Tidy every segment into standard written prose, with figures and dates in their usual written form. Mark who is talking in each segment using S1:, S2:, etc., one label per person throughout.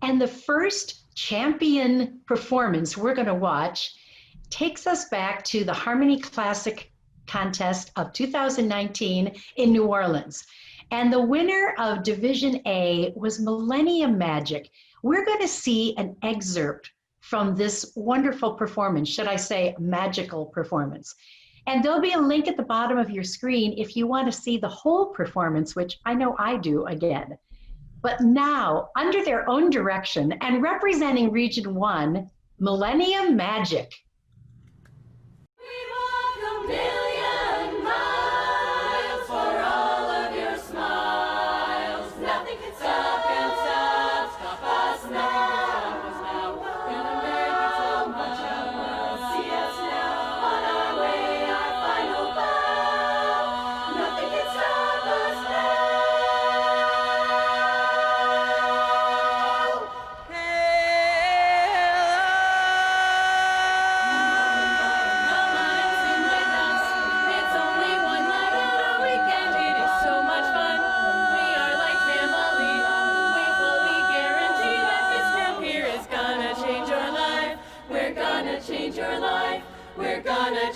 S1: And the first champion performance we're going to watch takes us back to the Harmony Classic contest of 2019 in New Orleans. And the winner of Division A was Millennium Magic. We're going to see an excerpt from this wonderful performance, should I say magical performance. And there'll be a link at the bottom of your screen if you want to see the whole performance, which I know I do again. But now, under their own direction and representing Region 1, Millennium Magic.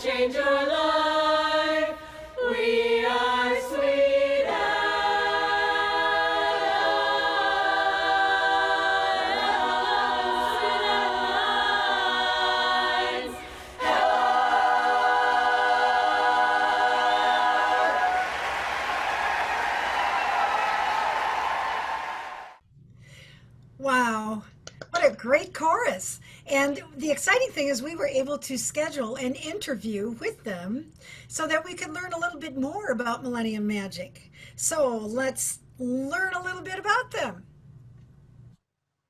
S2: Change your life. We are sweet Adelines.
S3: Wow, what a great chorus. And the exciting thing is we were able to schedule an interview with them so that we could learn a little bit more about Millennium Magic. So let's learn a little bit about them.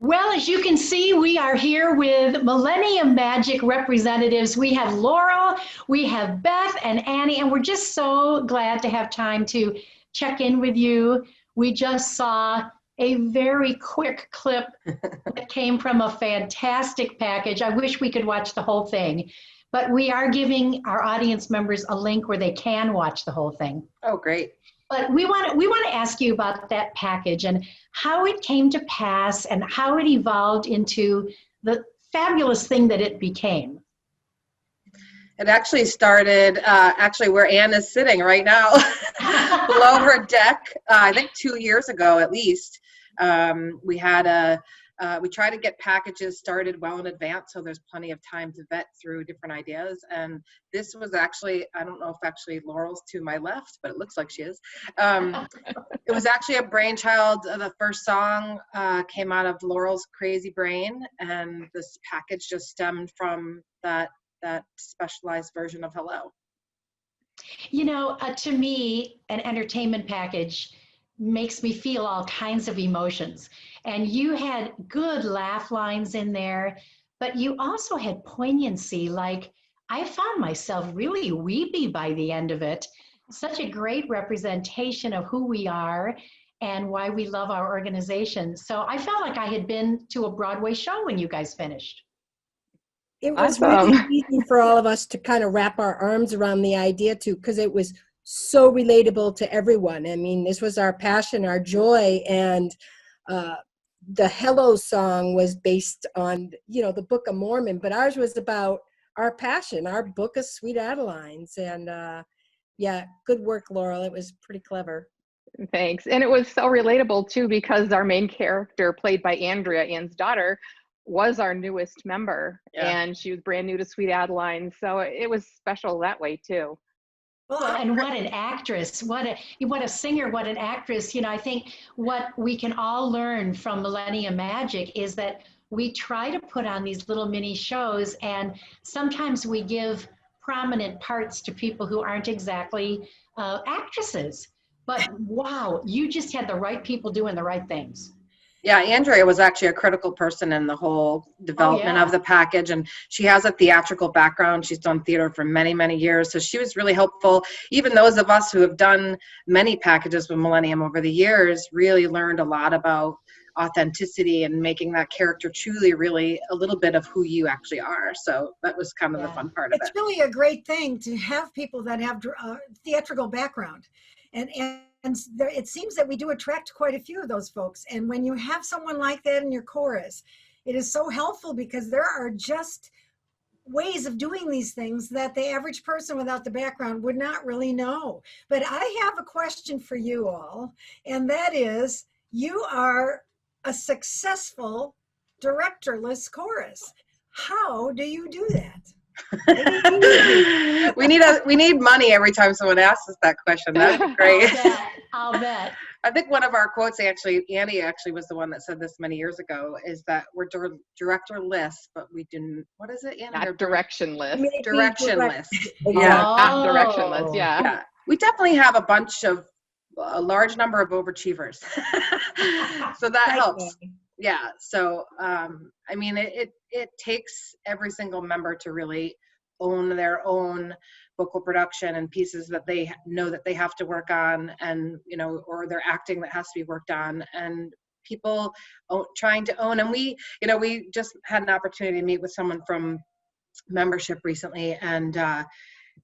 S1: Well, as you can see, we are here with Millennium Magic representatives. We have Laurel, we have Beth and Annie, and we're just so glad to have time to check in with you. We just saw a very quick clip that came from a fantastic package. I wish we could watch the whole thing, but we are giving our audience members a link where they can watch the whole thing.
S4: Oh, great.
S1: But we want to ask you about that package and how it came to pass and how it evolved into the fabulous thing that it became.
S4: It actually started where Anne is sitting right now, below her deck. I think 2 years ago at least. We try to get packages started well in advance, so there's plenty of time to vet through different ideas. And this was actually, I don't know if actually Laurel's to my left, but it looks like she is. It was actually a brainchild. The first song came out of Laurel's crazy brain, and this package just stemmed from that specialized version of Hello.
S1: You know, to me, an entertainment package makes me feel all kinds of emotions. And you had good laugh lines in there, but you also had poignancy. Like, I found myself really weepy by the end of it. Such a great representation of who we are and why we love our organization. So I felt like I had been to a Broadway show when you guys finished.
S5: It was
S6: Awesome.
S5: really easy for all of us to kind of wrap our arms around the idea too, because it was so relatable to everyone. I mean, this was our passion, our joy, and the Hello song was based on, the Book of Mormon, but ours was about our passion, our book of Sweet Adelines. And yeah, good work, Laurel. It was pretty clever.
S6: Thanks. And it was so relatable too, because our main character, played by Andrea, Ann's daughter, was our newest member. Yeah. And she was brand new to Sweet Adeline. So it was special that way too.
S1: Well, and what an actress, what a singer, what an actress. I think what we can all learn from Millennium Magic is that we try to put on these little mini shows, and sometimes we give prominent parts to people who aren't exactly actresses. But wow, you just had the right people doing the right things.
S4: Yeah, Andrea was actually a critical person in the whole development of the package, and she has a theatrical background. She's done theater for many, many years, so she was really helpful. Even those of us who have done many packages with Millennium over the years really learned a lot about authenticity and making that character truly really a little bit of who you actually are. So that was kind of the fun part of it.
S3: It's really a great thing to have people that have theatrical background. And And it seems that we do attract quite a few of those folks. And when you have someone like that in your chorus, it is so helpful because there are just ways of doing these things that the average person without the background would not really know. But I have a question for you all, and that is, you are a successful directorless chorus. How do you do that?
S4: we need money every time someone asks us that question. That'd be great.
S1: I'll bet.
S4: I think one of our quotes, actually, Annie actually was the one that said this many years ago, is that we're directorless, but we didn't. What is it, Annie?
S6: Not directionless.
S4: Directionless.
S6: Yeah, not directionless. Yeah.
S4: Yeah. We definitely have a large number of overachievers, so that helps. Yeah. So, I mean, it takes every single member to really own their own vocal production and pieces that they know that they have to work on, and, you know, or their acting that has to be worked on, and people trying to own. And we just had an opportunity to meet with someone from membership recently, and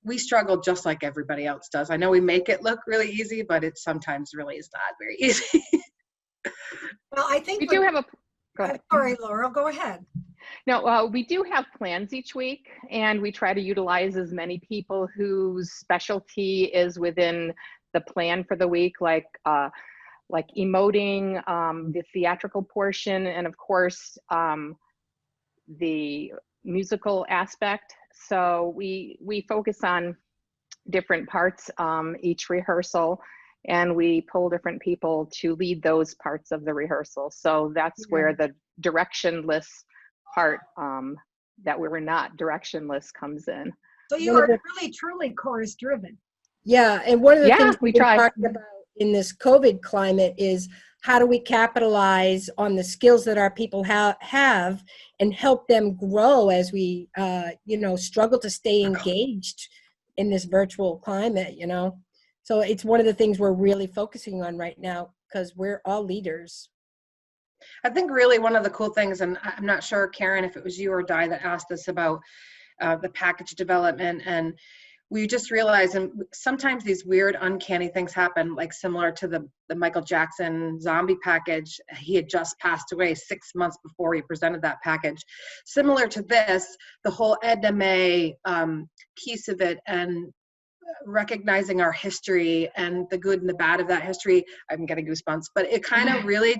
S4: we struggle just like everybody else does. I know we make it look really easy, but it sometimes really is not very easy.
S3: Well, I think
S6: we do have a. Go ahead.
S3: Sorry, Laurel, go ahead.
S6: No, we do have plans each week, and we try to utilize as many people whose specialty is within the plan for the week, like emoting, the theatrical portion, and of course the musical aspect. So we focus on different parts each rehearsal, and we pull different people to lead those parts of the rehearsal. So that's where the directionless part, that we were not directionless, comes in.
S3: So you are really, truly chorus driven.
S5: Yeah, and one of the things
S6: we
S5: we've been
S6: try.
S5: talking about in this COVID climate is how do we capitalize on the skills that our people have and help them grow as we, struggle to stay engaged in this virtual climate, you know? So it's one of the things we're really focusing on right now, because we're all leaders.
S4: I think really one of the cool things, and I'm not sure, Karen, if it was you or Di that asked us about the package development, and we just realized, and sometimes these weird, uncanny things happen, like similar to the Michael Jackson zombie package. He had just passed away 6 months before he presented that package. Similar to this, the whole Edna May piece of it, and recognizing our history and the good and the bad of that history. I'm getting goosebumps, but it kind of really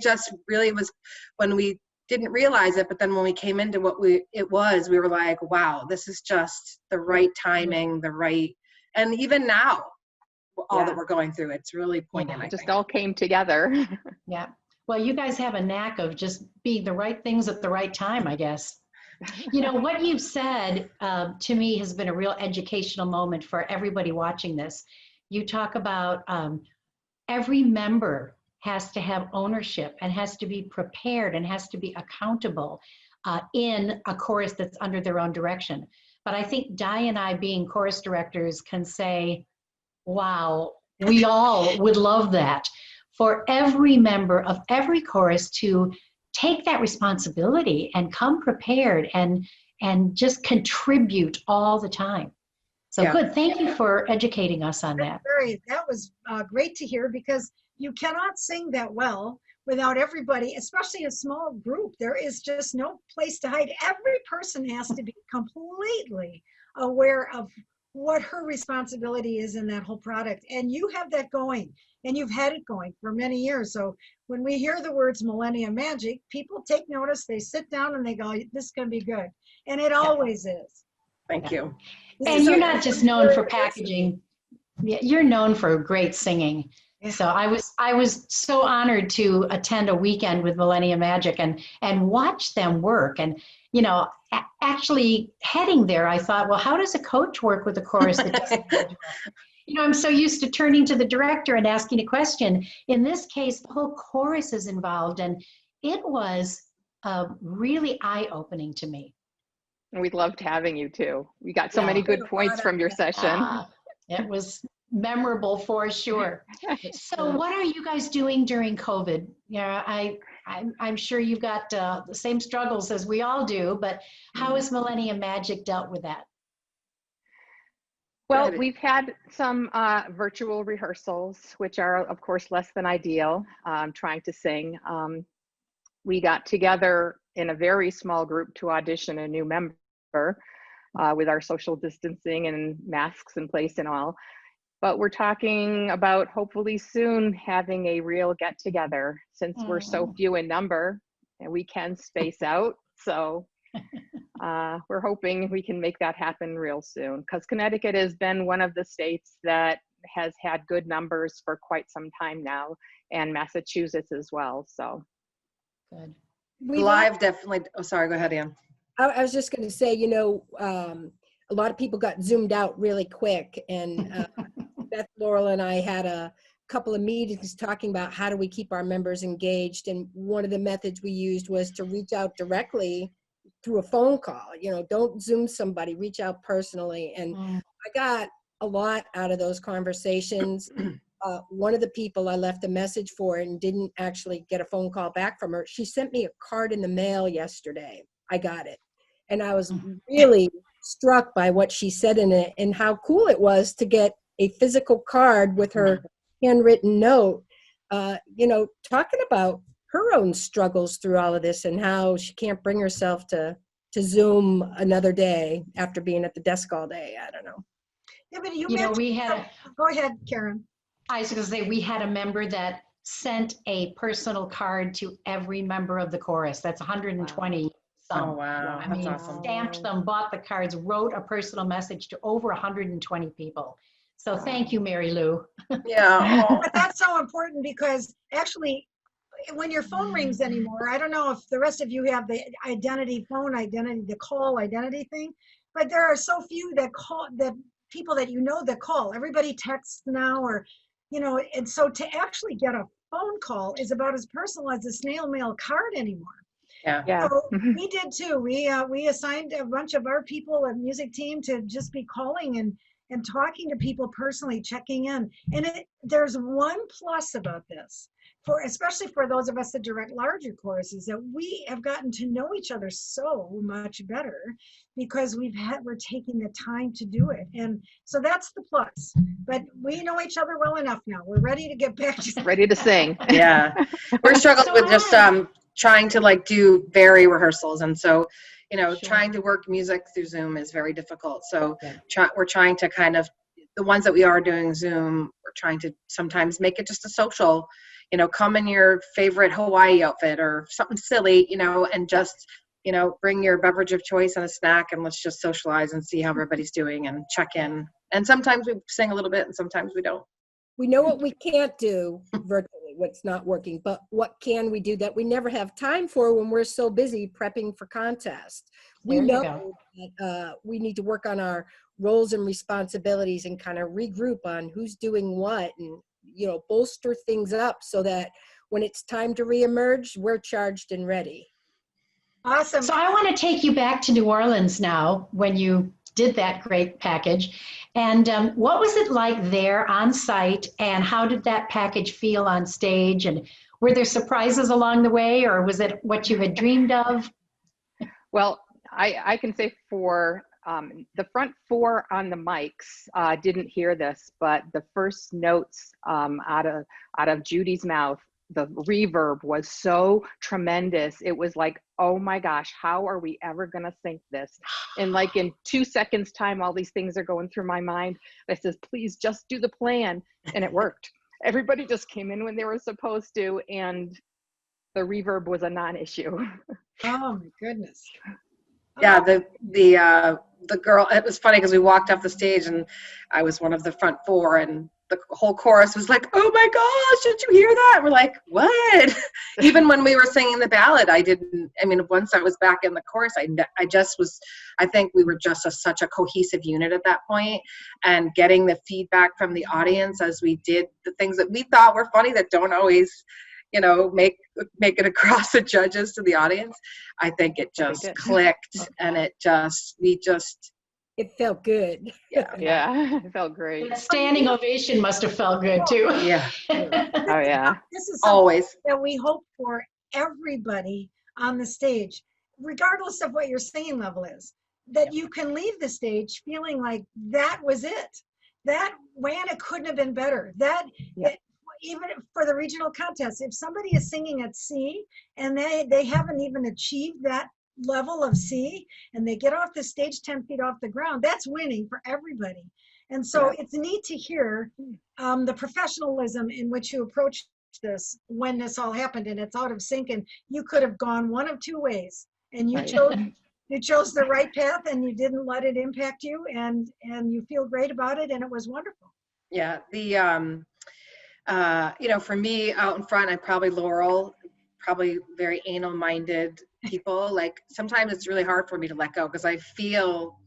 S4: was when we didn't realize it, but then when we came into what it was, we were like, wow, this is just the right timing, and even now, all that we're going through, it's really poignant.
S6: It just all came together.
S1: Yeah. Well, you guys have a knack of just being the right things at the right time, I guess. You know, what you've said to me has been a real educational moment for everybody watching this. You talk about every member has to have ownership and has to be prepared and has to be accountable in a chorus that's under their own direction. But I think Di and I, being chorus directors, can say, wow, we all would love that for every member of every chorus to take that responsibility and come prepared and just contribute all the time. So good. Thank you for educating us on that.
S3: That was great to hear, because you cannot sing that well without everybody, especially a small group. There is just no place to hide. Every person has to be completely aware of what her responsibility is in that whole product. And you have that going, and you've had it going for many years. So when we hear the words Millennium Magic, people take notice, they sit down and they go, this is going to be good. And it always is.
S4: Thank you.
S1: And you're not just known for packaging. You're known for great singing. So I was so honored to attend a weekend with Millennium Magic and watch them work. And, you know, actually heading there, I thought, well, how does a coach work with a chorus that doesn't You know, I'm so used to turning to the director and asking a question. In this case, the whole chorus is involved, and it was really eye-opening to me.
S6: And we loved having you too. We got so many good points from your session.
S1: It was memorable for sure. So what are you guys doing during COVID? Yeah, I'm sure you've got the same struggles as we all do, but how has Millennium Magic dealt with that?
S6: Well,
S4: Good.
S6: we've had some virtual rehearsals, which are, of course, less than ideal, trying to sing. We got together in a very small group to audition a new member with our social distancing and masks in place and all. But we're talking about hopefully soon having a real get together since we're so few in number and we can space out. So we're hoping we can make that happen real soon, because Connecticut has been one of the states that has had good numbers for quite some time now, and Massachusetts as well. So
S1: Good.
S4: Live definitely. Oh, sorry. Go ahead, Ann.
S5: I was just going to say, a lot of people got zoomed out really quick, and Beth, Laurel, and I had a couple of meetings talking about how do we keep our members engaged, and one of the methods we used was to reach out directly through a phone call. Don't Zoom somebody, reach out personally, and I got a lot out of those conversations. One of the people I left a message for and didn't actually get a phone call back from her, she sent me a card in the mail yesterday. I got it, and I was really struck by what she said in it and how cool it was to get a physical card with her handwritten note, talking about her own struggles through all of this and how she can't bring herself to Zoom another day after being at the desk all day. I don't know.
S3: Yeah, but you mentioned,
S1: we had,
S3: go ahead, Karen.
S1: I was going to say, we had a member that sent a personal card to every member of the chorus. That's 120 some.
S4: Oh, wow.
S1: I
S4: That's
S1: mean,
S4: awesome.
S1: stamped them, bought the cards, wrote a personal message to over 120 people. So thank you, Mary Lou.
S4: Yeah. Oh.
S3: But that's so important, because actually, when your phone rings anymore, I don't know if the rest of you have the the call identity thing, but there are so few that call, that people that that call. Everybody texts now, or and so to actually get a phone call is about as personal as a snail mail card anymore.
S4: Yeah.
S3: So we did too. We assigned a bunch of our people, a music team, to just be calling and talking to people personally, checking in. And there's one plus about this, especially for those of us that direct larger choruses, that we have gotten to know each other so much better because we're taking the time to do it. And so that's the plus. But we know each other well enough now. We're ready to get back to
S6: ready to sing.
S4: Yeah. We're struggling with just trying to do very rehearsals. And so, trying to work music through Zoom is very difficult. So we're trying to kind of, the ones that we are doing Zoom, we're trying to sometimes make it just a social, come in your favorite Hawaii outfit or something silly, and just, bring your beverage of choice and a snack, and let's just socialize and see how everybody's doing and check in. And sometimes we sing a little bit and sometimes we don't.
S5: We know what we can't do virtually, what's not working, but what can we do that we never have time for when we're so busy prepping for contests? We know that we need to work on our roles and responsibilities and kind of regroup on who's doing what, and bolster things up so that when it's time to reemerge, we're charged and ready.
S3: Awesome.
S1: So I want to take you back to New Orleans now, when you did that great package. And what was it like there on site, and how did that package feel on stage? And were there surprises along the way, or was it what you had dreamed of?
S6: Well, I can say for the front four on the mics didn't hear this, but the first notes out of Judy's mouth, the reverb was so tremendous. It was like, oh my gosh, how are we ever gonna sync this? And in 2 seconds time, all these things are going through my mind. I says, please just do the plan. And it worked. Everybody just came in when they were supposed to, and the reverb was a non-issue.
S3: Oh my goodness.
S4: Yeah, the girl, it was funny because we walked off the stage and I was one of the front four, and the whole chorus was like, oh my gosh, did you hear that? We're like, what? Even when we were singing the ballad, once I was back in the chorus, I think we were just such a cohesive unit at that point, and getting the feedback from the audience as we did the things that we thought were funny that don't always, make it across the judges to the audience. I think it just clicked, and it
S5: felt good.
S6: Yeah, it felt great.
S1: The standing ovation must have felt good too.
S4: Yeah.
S6: Oh yeah.
S3: This is
S4: always
S3: that we hope for everybody on the stage, regardless of what your singing level is. that you can leave the stage feeling like that was it. That it couldn't have been better. Even for the regional contest, if somebody is singing at C and they haven't even achieved that level of C and they get off the stage 10 feet off the ground, that's winning for everybody. And so it's neat to hear the professionalism in which you approach this when this all happened and it's out of sync, and you could have gone one of two ways, and you chose the right path and you didn't let it impact you, and you feel great about it, and it was wonderful.
S4: Yeah, for me out in front, I'm probably Laurel, probably very anal minded people. Like sometimes it's really hard for me to let go because I feel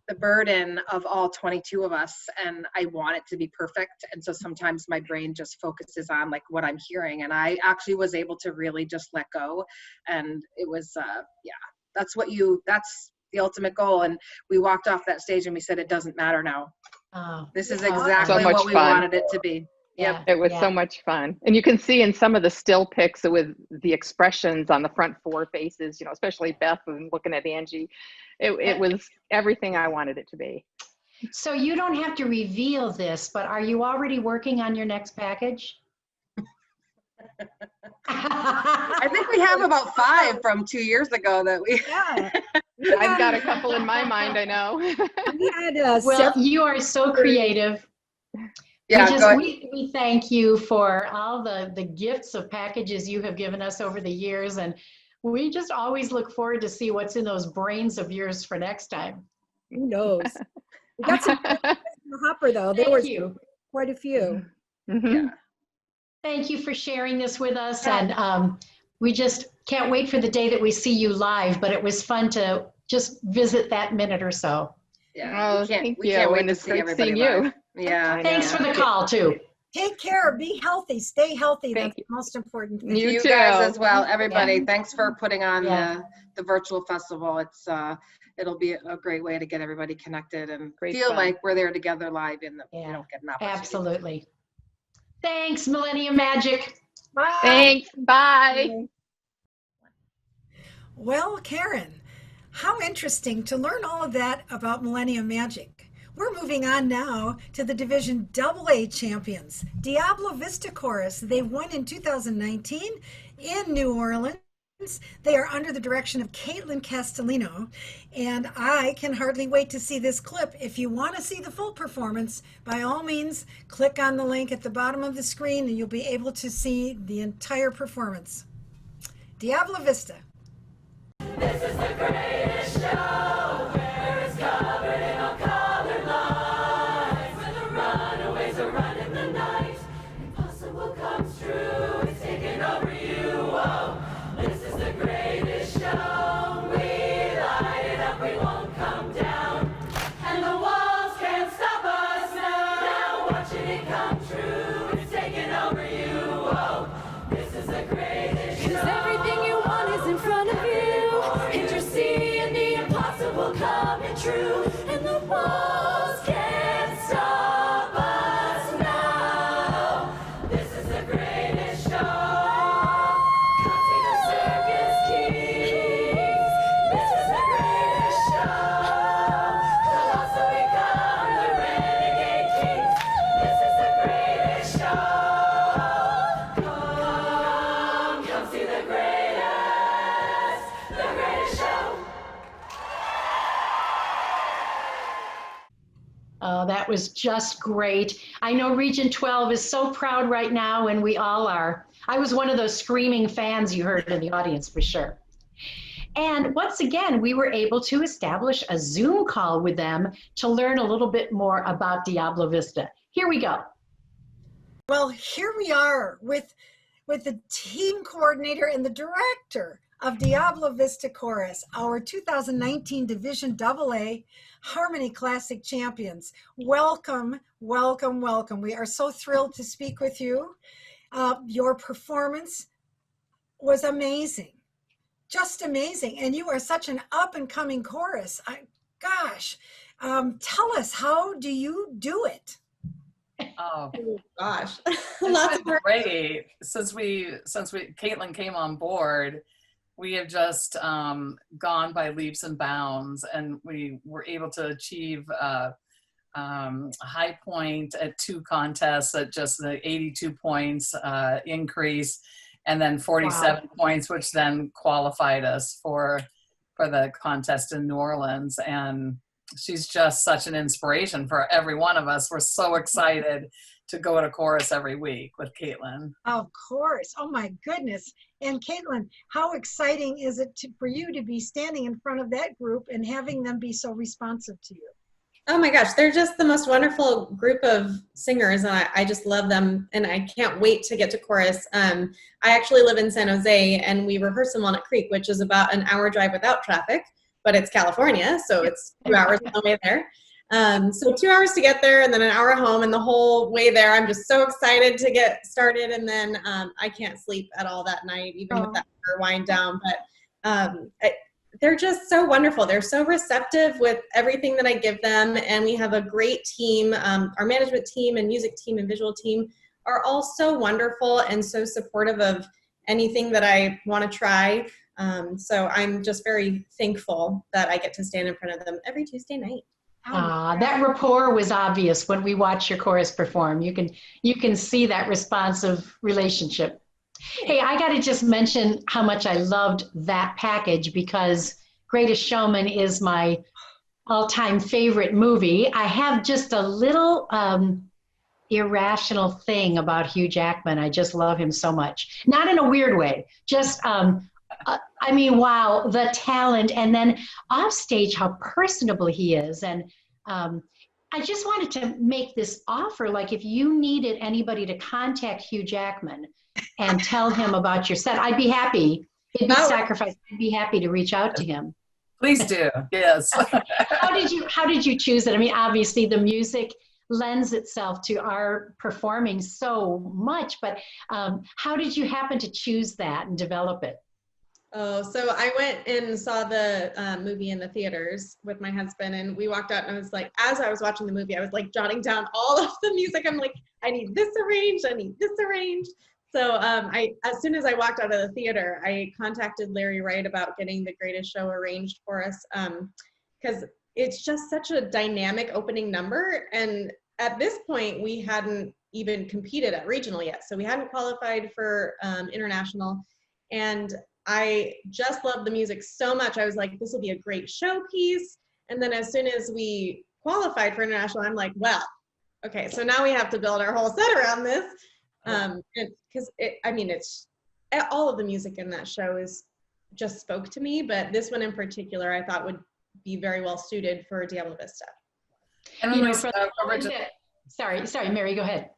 S4: the burden of all 22 of us and I want it to be perfect. And so sometimes my brain just focuses on like what I'm hearing. And I actually was able to really just let go. And it was, that's the ultimate goal. And we walked off that stage and we said, it doesn't matter now. This is exactly what we wanted it to be. Yep.
S6: It was so much fun. And you can see in some of the still pics with the expressions on the front four faces, especially Beth and looking at Angie, it was everything I wanted it to be.
S1: So you don't have to reveal this, but are you already working on your next package?
S4: I think we have about 5 from 2 years ago that we.
S6: I've got a couple in my mind, I know.
S1: Well, you are so creative.
S4: Yeah,
S1: we thank you for all the gifts of packages you have given us over the years, and we just always look forward to see what's in those brains of yours for next time.
S5: Who knows? We got some in the hopper though. There was quite a few.
S6: Mm-hmm.
S4: Yeah.
S1: Thank you for sharing this with us, and we just can't wait for the day that we see you live. But it was fun to just visit that minute or so.
S4: Yeah,
S6: we can't
S4: wait
S6: and
S4: to
S6: it's
S4: see
S6: great
S4: everybody
S6: seeing
S4: live.
S6: you.
S4: Yeah.
S1: Thanks for the call too.
S3: Take care, be healthy, stay healthy.
S6: Thank
S3: That's the most important thing.
S6: You
S4: You
S6: too.
S4: guys as well, everybody. Thanks for putting on
S1: Yeah.
S4: the virtual festival. It's it'll be a great way to get everybody connected and
S6: Great
S4: feel
S6: fun.
S4: like we're there together live and that we
S1: Yeah,
S4: don't get an opportunity.
S1: absolutely. Thanks, Millennium Magic.
S3: Bye.
S6: Thanks. Bye.
S3: Well, Karen, how interesting to learn all of that about Millennium Magic. We're moving on now to the Division AA champions, Diablo Vista Chorus. They won in 2019 in New Orleans. They are under the direction of Caitlin Castellino, and I can hardly wait to see this clip. If you want to see the full performance, by all means, click on the link at the bottom of the screen and you'll be able to see the entire performance. Diablo Vista.
S2: This is the greatest show, where it's covered in all colored lights, where the runaways are running the night. Impossible comes true, it's taking over you. Oh, this is the greatest show. We light it up, we won't come down, and the walls can't stop us now. Now watching it come true, it's taking over you. Oh, this is the greatest show. 'Cause everything you want is in front of you, and you're seeing the impossible coming true, and the walls can't stop us now. This is the greatest show. Come see the circus kings. This is the greatest show. Colossal become the renegade kings. This is the greatest show. Come see the greatest show.
S1: Oh, that was just great. I know Region 12 is so proud right now, and we all are. I was one of those screaming fans you heard in the audience for sure. And once again, we were able to establish a Zoom call with them to learn a little bit more about Diablo Vista. Here we go.
S3: Well, here we are with the team coordinator and the director of Diablo Vista Chorus, our 2019 Division AA Harmony Classic champions. Welcome, welcome, welcome. We are so thrilled to speak with you. Your performance was amazing, just amazing. And you are such an up and coming chorus. Tell us, how do you do it?
S7: Oh gosh, it's been great since Caitlin came on board. we have just gone by leaps and bounds, and we were able to achieve a high point at 2 contests at just the 82 points increase, and then 47 points, which then qualified us for the contest in New Orleans. And she's just such an inspiration for every one of us. We're so excited to go to chorus every week with Caitlin.
S3: Of course. Oh my goodness. And Caitlin, how exciting is it for you to be standing in front of that group and having them be so responsive to you?
S8: Oh my gosh, they're just the most wonderful group of singers, and I just love them, and I can't wait to get to chorus. I actually live in San Jose, and we rehearse in Walnut Creek, which is about an hour drive without traffic, but it's California, so it's 2 hours on the way there. So 2 hours to get there, and then an hour home, and the whole way there, I'm just so excited to get started, and then I can't sleep at all that night, even with that wind down, but they're just so wonderful. They're so receptive with everything that I give them, and we have a great team. Our management team and music team and visual team are all so wonderful and so supportive of anything that I want to try. So I'm just very thankful that I get to stand in front of them every Tuesday night.
S1: That rapport was obvious when we watch your chorus perform. You can see that responsive relationship. Hey, I got to just mention how much I loved that package, because Greatest Showman is my all-time favorite movie. I have just a little irrational thing about Hugh Jackman. I just love him so much. Not in a weird way, just, I mean, wow, the talent. And then off stage, how personable he is. And I just wanted to make this offer, like if you needed anybody to contact Hugh Jackman and tell him about your set, I'd be happy. It'd be sacrifice. I'd be happy to reach out to him.
S7: Please do. Yes.
S1: How did you choose it? I mean, obviously the music lends itself to our performing so much, but how did you happen to choose that and develop it?
S8: Oh, so I went and saw the movie in the theaters with my husband, and we walked out, and I was like, as I was watching the movie, I was like jotting down all of the music. I'm like, I need this arranged, I need this arranged. So as soon as I walked out of the theater, I contacted Larry Wright about getting The Greatest Show arranged for us, because it's just such a dynamic opening number. And at this point, we hadn't even competed at regional yet. So we hadn't qualified for international. And I just love the music so much. I was like, this will be a great showpiece. And then as soon as we qualified for international, I'm like, well, okay, so now we have to build our whole set around this. Because it's all of the music in that show just spoke to me, but this one in particular I thought would be very well suited for Diablo Vista.
S7: And
S1: You know, sorry, Mary, go ahead.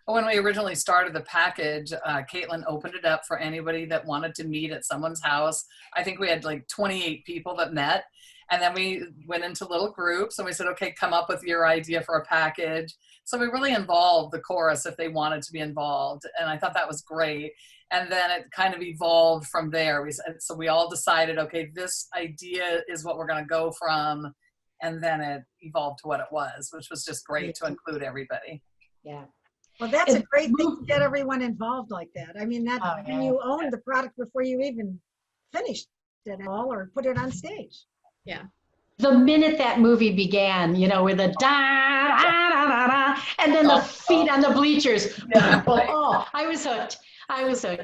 S7: when we originally started the package, Caitlin opened it up for anybody that wanted to meet at someone's house. I think we had like 28 people that met. And then we went into little groups and we said, okay, come up with your idea for a package. So we really involved the chorus if they wanted to be involved. And I thought that was great. And then it kind of evolved from there. So we all decided, okay, this idea is what we're going to go from. And then it evolved to what it was, which was just great to include everybody.
S1: Yeah.
S3: Well, that's a great thing to get everyone involved like that. I mean, that when you own the product before you even finished it all or put it on stage.
S8: Yeah.
S1: The minute that movie began, you know, with the da, da, da, da, da, and then the feet on the bleachers.
S7: Yeah.
S1: Oh, I was hooked.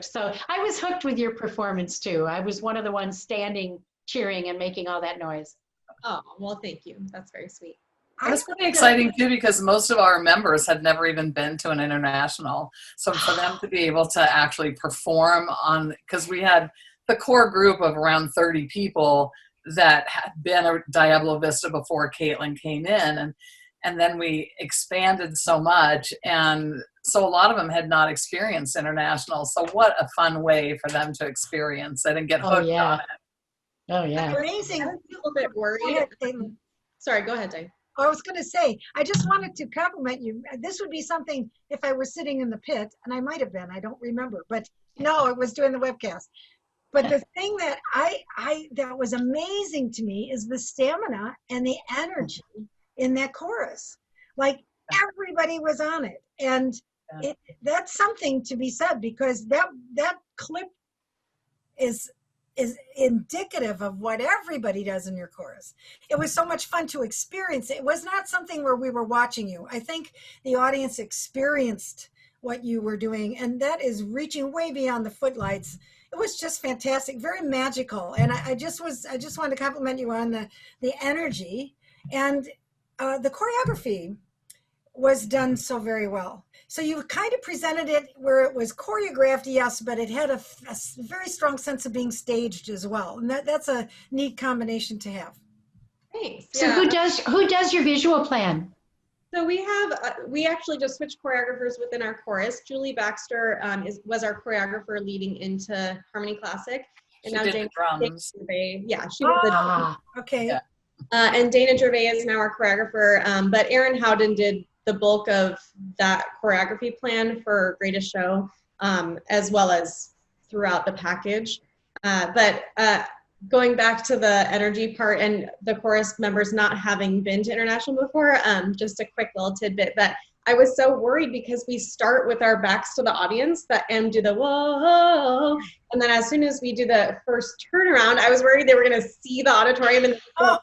S1: So I was hooked with your performance too. I was one of the ones standing, cheering, and making all that noise.
S8: Oh, well, thank you. That's very sweet.
S7: It was pretty exciting too, because most of our members had never even been to an international. So for them to be able to actually perform on, because we had the core group of around 30 people that had been at Diablo Vista before Caitlin came in, and then we expanded so much, and so a lot of them had not experienced international. So what a fun way for them to experience it and get hooked on it.
S1: Oh yeah.
S3: Amazing.
S8: I was a little bit worried. Sorry, go ahead, Dave.
S3: I was going to say, I just wanted to compliment you. This would be something if I was sitting in the pit, and I might have been, I don't remember, but no, I was doing the webcast. But the thing that that was amazing to me is the stamina and the energy in that chorus. Like everybody was on it. And that's something to be said, because that clip is is indicative of what everybody does in your chorus. It was so much fun to experience. It was not something where we were watching you. I think the audience experienced what you were doing, and that is reaching way beyond the footlights. It was just fantastic, very magical. And I just wanted to compliment you on the energy, and the choreography was done so very well. So you kind of presented it where it was choreographed, yes, but it had a very strong sense of being staged as well. And that's a neat combination to have.
S8: Thanks.
S1: So
S8: Yeah.
S1: who does your visual plan?
S8: So we actually just switched choreographers within our chorus. Julie Baxter was our choreographer leading into Harmony Classic. And
S7: She
S8: now
S7: did the
S8: Dana
S7: drums.
S8: Gervais, yeah, she was
S3: Okay.
S7: Yeah.
S8: and Dana Gervais is now our choreographer. But Erin Howden did the bulk of that choreography plan for Greatest Show, as well as throughout the package. But going back to the energy part and the chorus members not having been to international before, just a quick little tidbit that I was so worried because we start with our backs to the audience and do the whoa, and then as soon as we do the first turnaround, I was worried they were going to see the auditorium and go,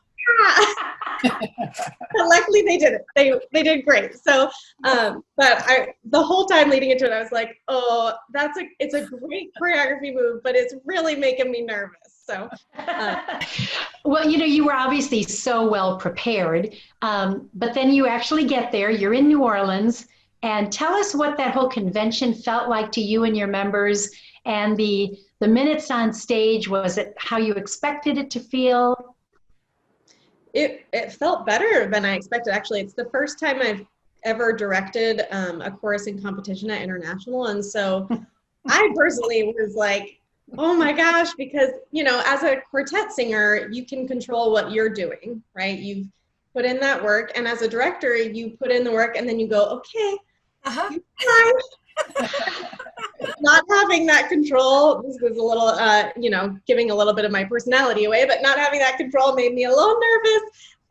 S8: but luckily they did it. They did great. So, but the whole time leading into it, I was like, oh, it's a great choreography move, but it's really making me nervous. So,
S1: Well, you were obviously so well prepared, but then you actually get there. You're in New Orleans, and tell us what that whole convention felt like to you and your members, and the minutes on stage. Was it how you expected it to feel?
S8: it felt better than I expected. Actually, it's the first time I've ever directed a chorus in competition at international, and so I personally was like, oh my gosh, because as a quartet singer, you can control what you're doing, right? You've put in that work, and as a director, you put in the work, and then you go, okay, not having that control. This was a little, giving a little bit of my personality away, but not having that control made me a little nervous.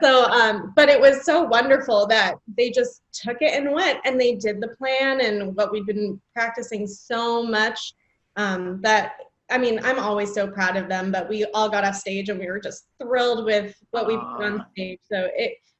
S8: So, but it was so wonderful that they just took it and went, and they did the plan and what we've been practicing so much. I'm always so proud of them, but we all got off stage and we were just thrilled with what we put on stage. So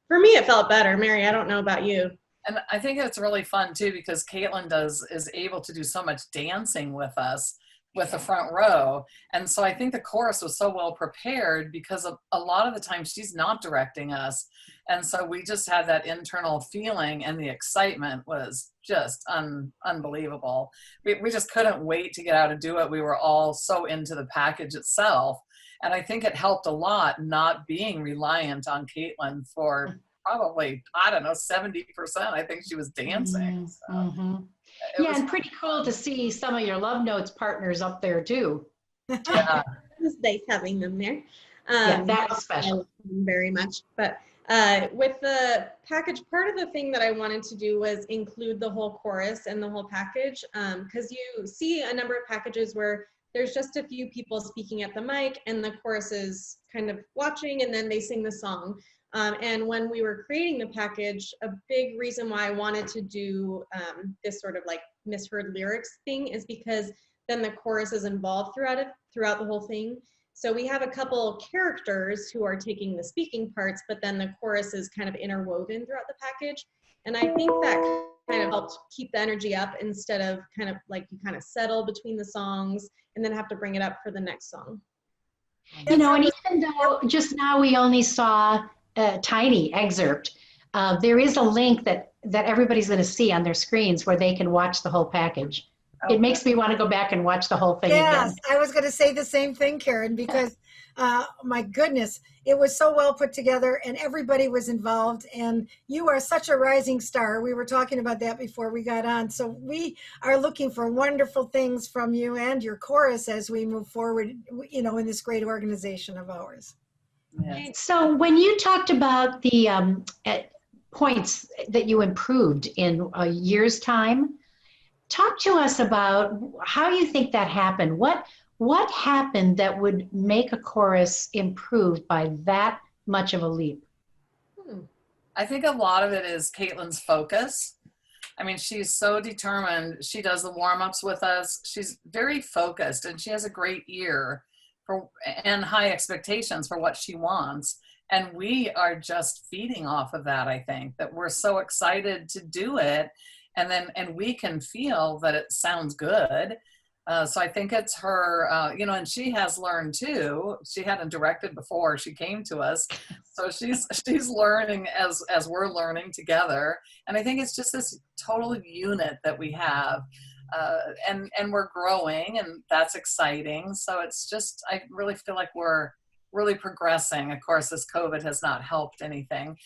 S8: for me, it felt better. Mary, I don't know about you.
S7: And I think it's really fun too, because Caitlin is able to do so much dancing with us with the front row. And so I think the chorus was so well prepared because a lot of the time she's not directing us. And so we just had that internal feeling, and the excitement was just unbelievable. We just couldn't wait to get out and do it. We were all so into the package itself. And I think it helped a lot not being reliant on Caitlin for probably, 70%. I think she was dancing. So
S1: Yeah, and pretty cool to see some of your Love Notes partners up there too.
S7: Yeah.
S8: It was nice having them there.
S1: Yeah, that was special.
S8: I love them very much. But with the package, part of the thing that I wanted to do was include the whole chorus and the whole package, because you see a number of packages where there's just a few people speaking at the mic and the chorus is kind of watching and then they sing the song. And when we were creating the package, a big reason why I wanted to do this sort of like misheard lyrics thing is because then the chorus is involved throughout the whole thing. So we have a couple characters who are taking the speaking parts, but then the chorus is kind of interwoven throughout the package. And I think that kind of helped keep the energy up instead of kind of like you kind of settle between the songs and then have to bring it up for the next song.
S1: And even though just now we only saw a tiny excerpt, there is a link that everybody's going to see on their screens where they can watch the whole package. Okay. It makes me want to go back and watch the whole thing again.
S3: Yes, I was going to say the same thing, Karen, because my goodness, it was so well put together and everybody was involved, and you are such a rising star. We were talking about that before we got on. So we are looking for wonderful things from you and your chorus as we move forward, in this great organization of ours.
S7: Yes.
S1: So when you talked about the points that you improved in a year's time, talk to us about how you think that happened. What happened that would make a chorus improve by that much of a leap?
S7: I think a lot of it is Caitlin's focus. I mean, she's so determined. She does the warm-ups with us. She's very focused, and she has a great ear and high expectations for what she wants. And we are just feeding off of that. I think that we're so excited to do it, and we can feel that it sounds good. So I think it's her, and she has learned too. She hadn't directed before she came to us, so she's learning as we're learning together. And I think it's just this total unit that we have, and we're growing, and that's exciting. So it's just, I really feel like we're really progressing. Of course, this COVID has not helped anything,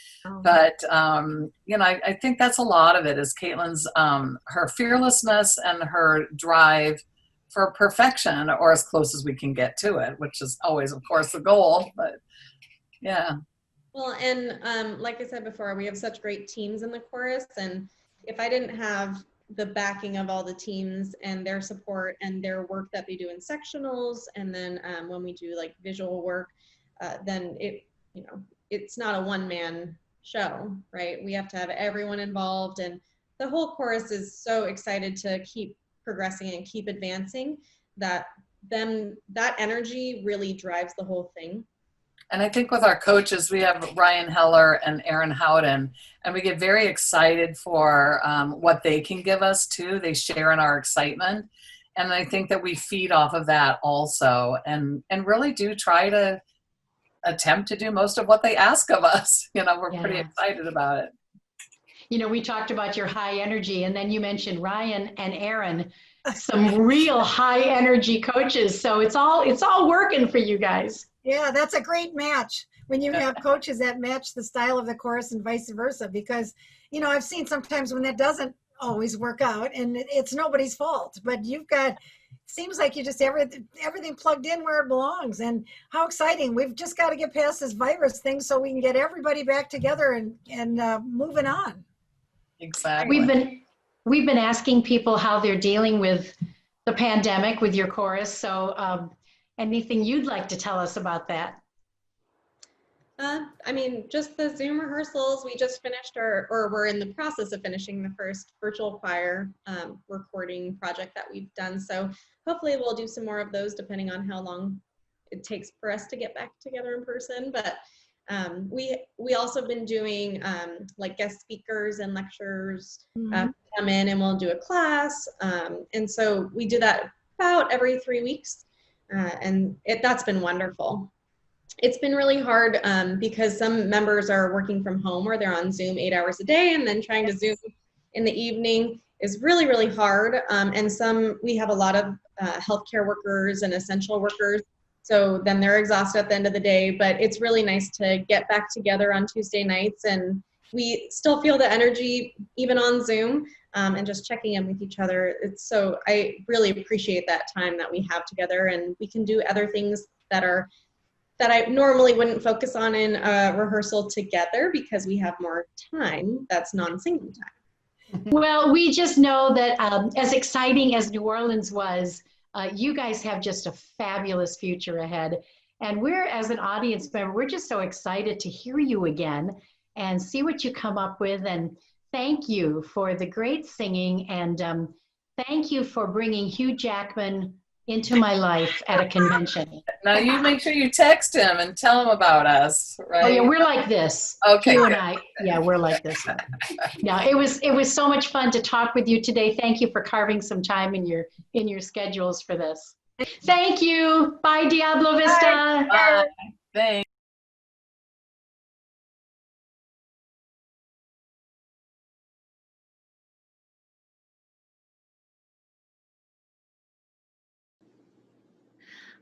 S7: but I think that's a lot of it. Is Caitlin's her fearlessness and her drive for perfection, or as close as we can get to it, which is always, of course, the goal. But yeah.
S8: Well, and like I said before, we have such great teams in the chorus, and if I didn't have the backing of all the teams and their support and their work that they do in sectionals, and then when we do like visual work, then it's not a one-man show, right? We have to have everyone involved, and the whole chorus is so excited to keep progressing and keep advancing, that energy really drives the whole thing.
S7: And I think with our coaches, we have Ryan Heller and Aaron Howden, and we get very excited for what they can give us too. They share in our excitement, and I think that we feed off of that also, and really do try to attempt to do most of what they ask of us. We're pretty excited about it.
S1: We talked about your high energy, and then you mentioned Ryan and Aaron, some real high energy coaches. So it's all working for you guys.
S3: Yeah, that's a great match when you have coaches that match the style of the chorus and vice versa, because, I've seen sometimes when that doesn't always work out, and it's nobody's fault, but seems like you just everything plugged in where it belongs. And how exciting. We've just got to get past this virus thing so we can get everybody back together and moving on.
S7: Exactly.
S1: We've been asking people how they're dealing with the pandemic with your chorus. So anything you'd like to tell us about that?
S8: Just the Zoom rehearsals. We just finished or we're in the process of finishing the first virtual choir recording project that we've done. So hopefully we'll do some more of those, depending on how long it takes for us to get back together in person. But we also been doing like guest speakers and lecturers come in, and we'll do a class. And so we do that about every 3 weeks. And that's been wonderful. It's been really hard because some members are working from home, or they're on Zoom 8 hours a day, and then trying to Zoom in the evening is really, really hard. And we have a lot of healthcare workers and essential workers. So then they're exhausted at the end of the day, but it's really nice to get back together on Tuesday nights, and we still feel the energy even on Zoom, and just checking in with each other. I really appreciate that time that we have together, and we can do other things that I normally wouldn't focus on in a rehearsal together, because we have more time that's non-singing time.
S1: Well, we just know that as exciting as New Orleans was, you guys have just a fabulous future ahead. And we're, as an audience member, we're just so excited to hear you again and see what you come up with. And thank you for the great singing. And thank you for bringing Hugh Jackman into my life at a convention.
S7: Now you make sure you text him and tell him about us, right?
S1: Oh yeah, we're like this.
S7: Okay.
S1: You and I, yeah, we're like this. Yeah, it was so much fun to talk with you today. Thank you for carving some time in your schedules for this. Thank you. Bye, Diablo Vista.
S7: Bye. Thanks.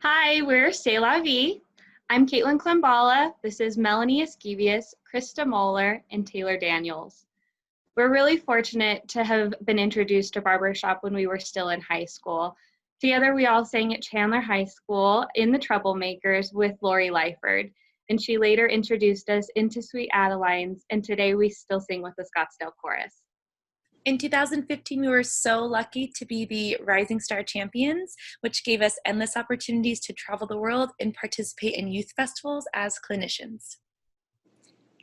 S9: Hi, we're C'est La Vie. I'm Caitlin Klimbala. This is Melanie Esquivius, Krista Moeller, and Taylor Daniels. We're really fortunate to have been introduced to barbershop when we were still in high school. Together, we all sang at Chandler High School in the Troublemakers with Lori Lyford, and she later introduced us into Sweet Adelines, and today we still sing with the Scottsdale Chorus.
S10: In 2015, we were so lucky to be the Rising Star Champions, which gave us endless opportunities to travel the world and participate in youth festivals as clinicians.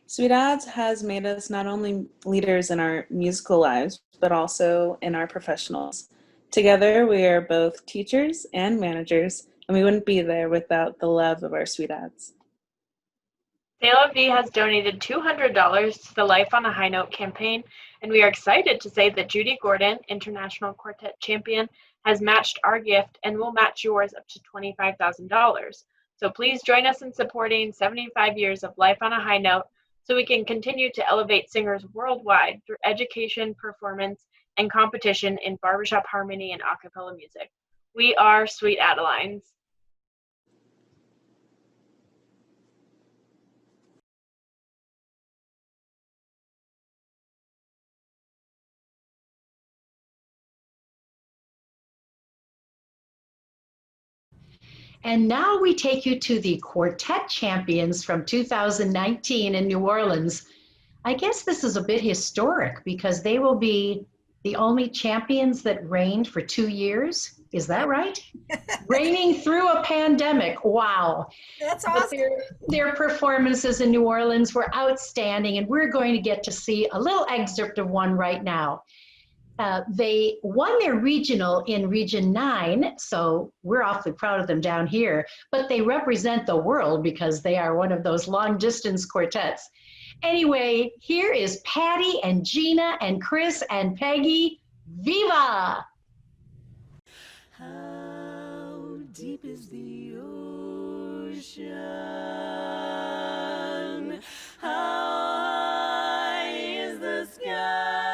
S11: Sweet Ads has made us not only leaders in our musical lives, but also in our professionals. Together, we are both teachers and managers, and we wouldn't be there without the love of our sweethearts.
S9: De La Vie has donated $200 to the Life on a High Note campaign, and we are excited to say that Judy Gordon, International Quartet Champion, has matched our gift and will match yours up to $25,000. So please join us in supporting 75 years of Life on a High Note so we can continue to elevate singers worldwide through education, performance, and competition in barbershop harmony and a cappella music. We are Sweet Adelines.
S1: And now we take you to the Quartet Champions from 2019 in New Orleans. I guess this is a bit historic because they will be the only champions that reigned for 2 years. Is that right? Reigning through a pandemic. Wow.
S3: That's
S1: But
S3: awesome.
S1: their performances in New Orleans were outstanding, and we're going to get to see a little excerpt of one right now. They won their regional in Region 9, so we're awfully proud of them down here, but they represent the world because they are one of those long-distance quartets. Anyway, here is Patty and Gina and Chris and Peggy. Viva!
S2: How deep is the ocean? How high is the sky?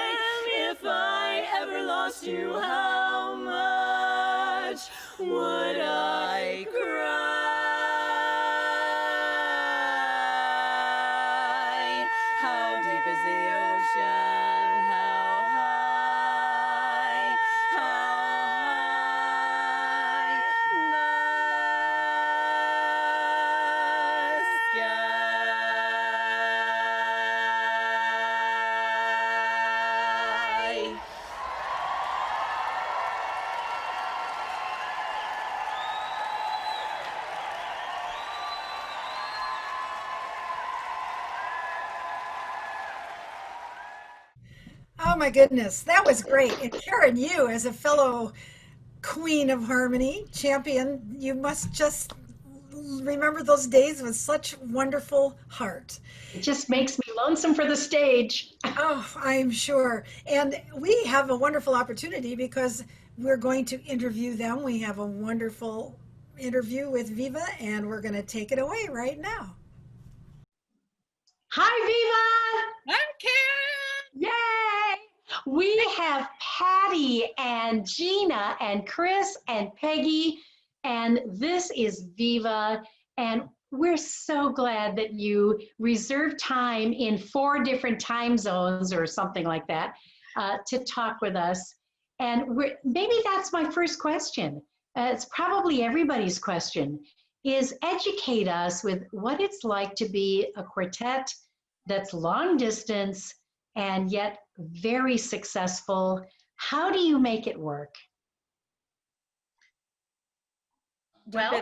S2: And if I ever lost you, how much would I cry? How deep is the ocean? How high? How high? The sky.
S3: Oh my goodness, that was great. And Karen, you as a fellow queen of harmony, champion, you must just remember those days with such wonderful heart.
S1: It just makes me lonesome for the stage.
S3: Oh, I'm sure. And we have a wonderful opportunity because we're going to interview them. We have a wonderful interview with Viva, and we're going to take it away right now.
S1: Hi, Viva!
S12: I'm Karen.
S1: Yay! We have Patty and Gina and Chris and Peggy, and this is Viva. And we're so glad that you reserved time in 4 different time zones or something like that to talk with us. And maybe that's my first question. It's probably everybody's question, is educate us with what it's like to be a quartet that's long distance and yet very successful. How do you make it work?
S12: Well,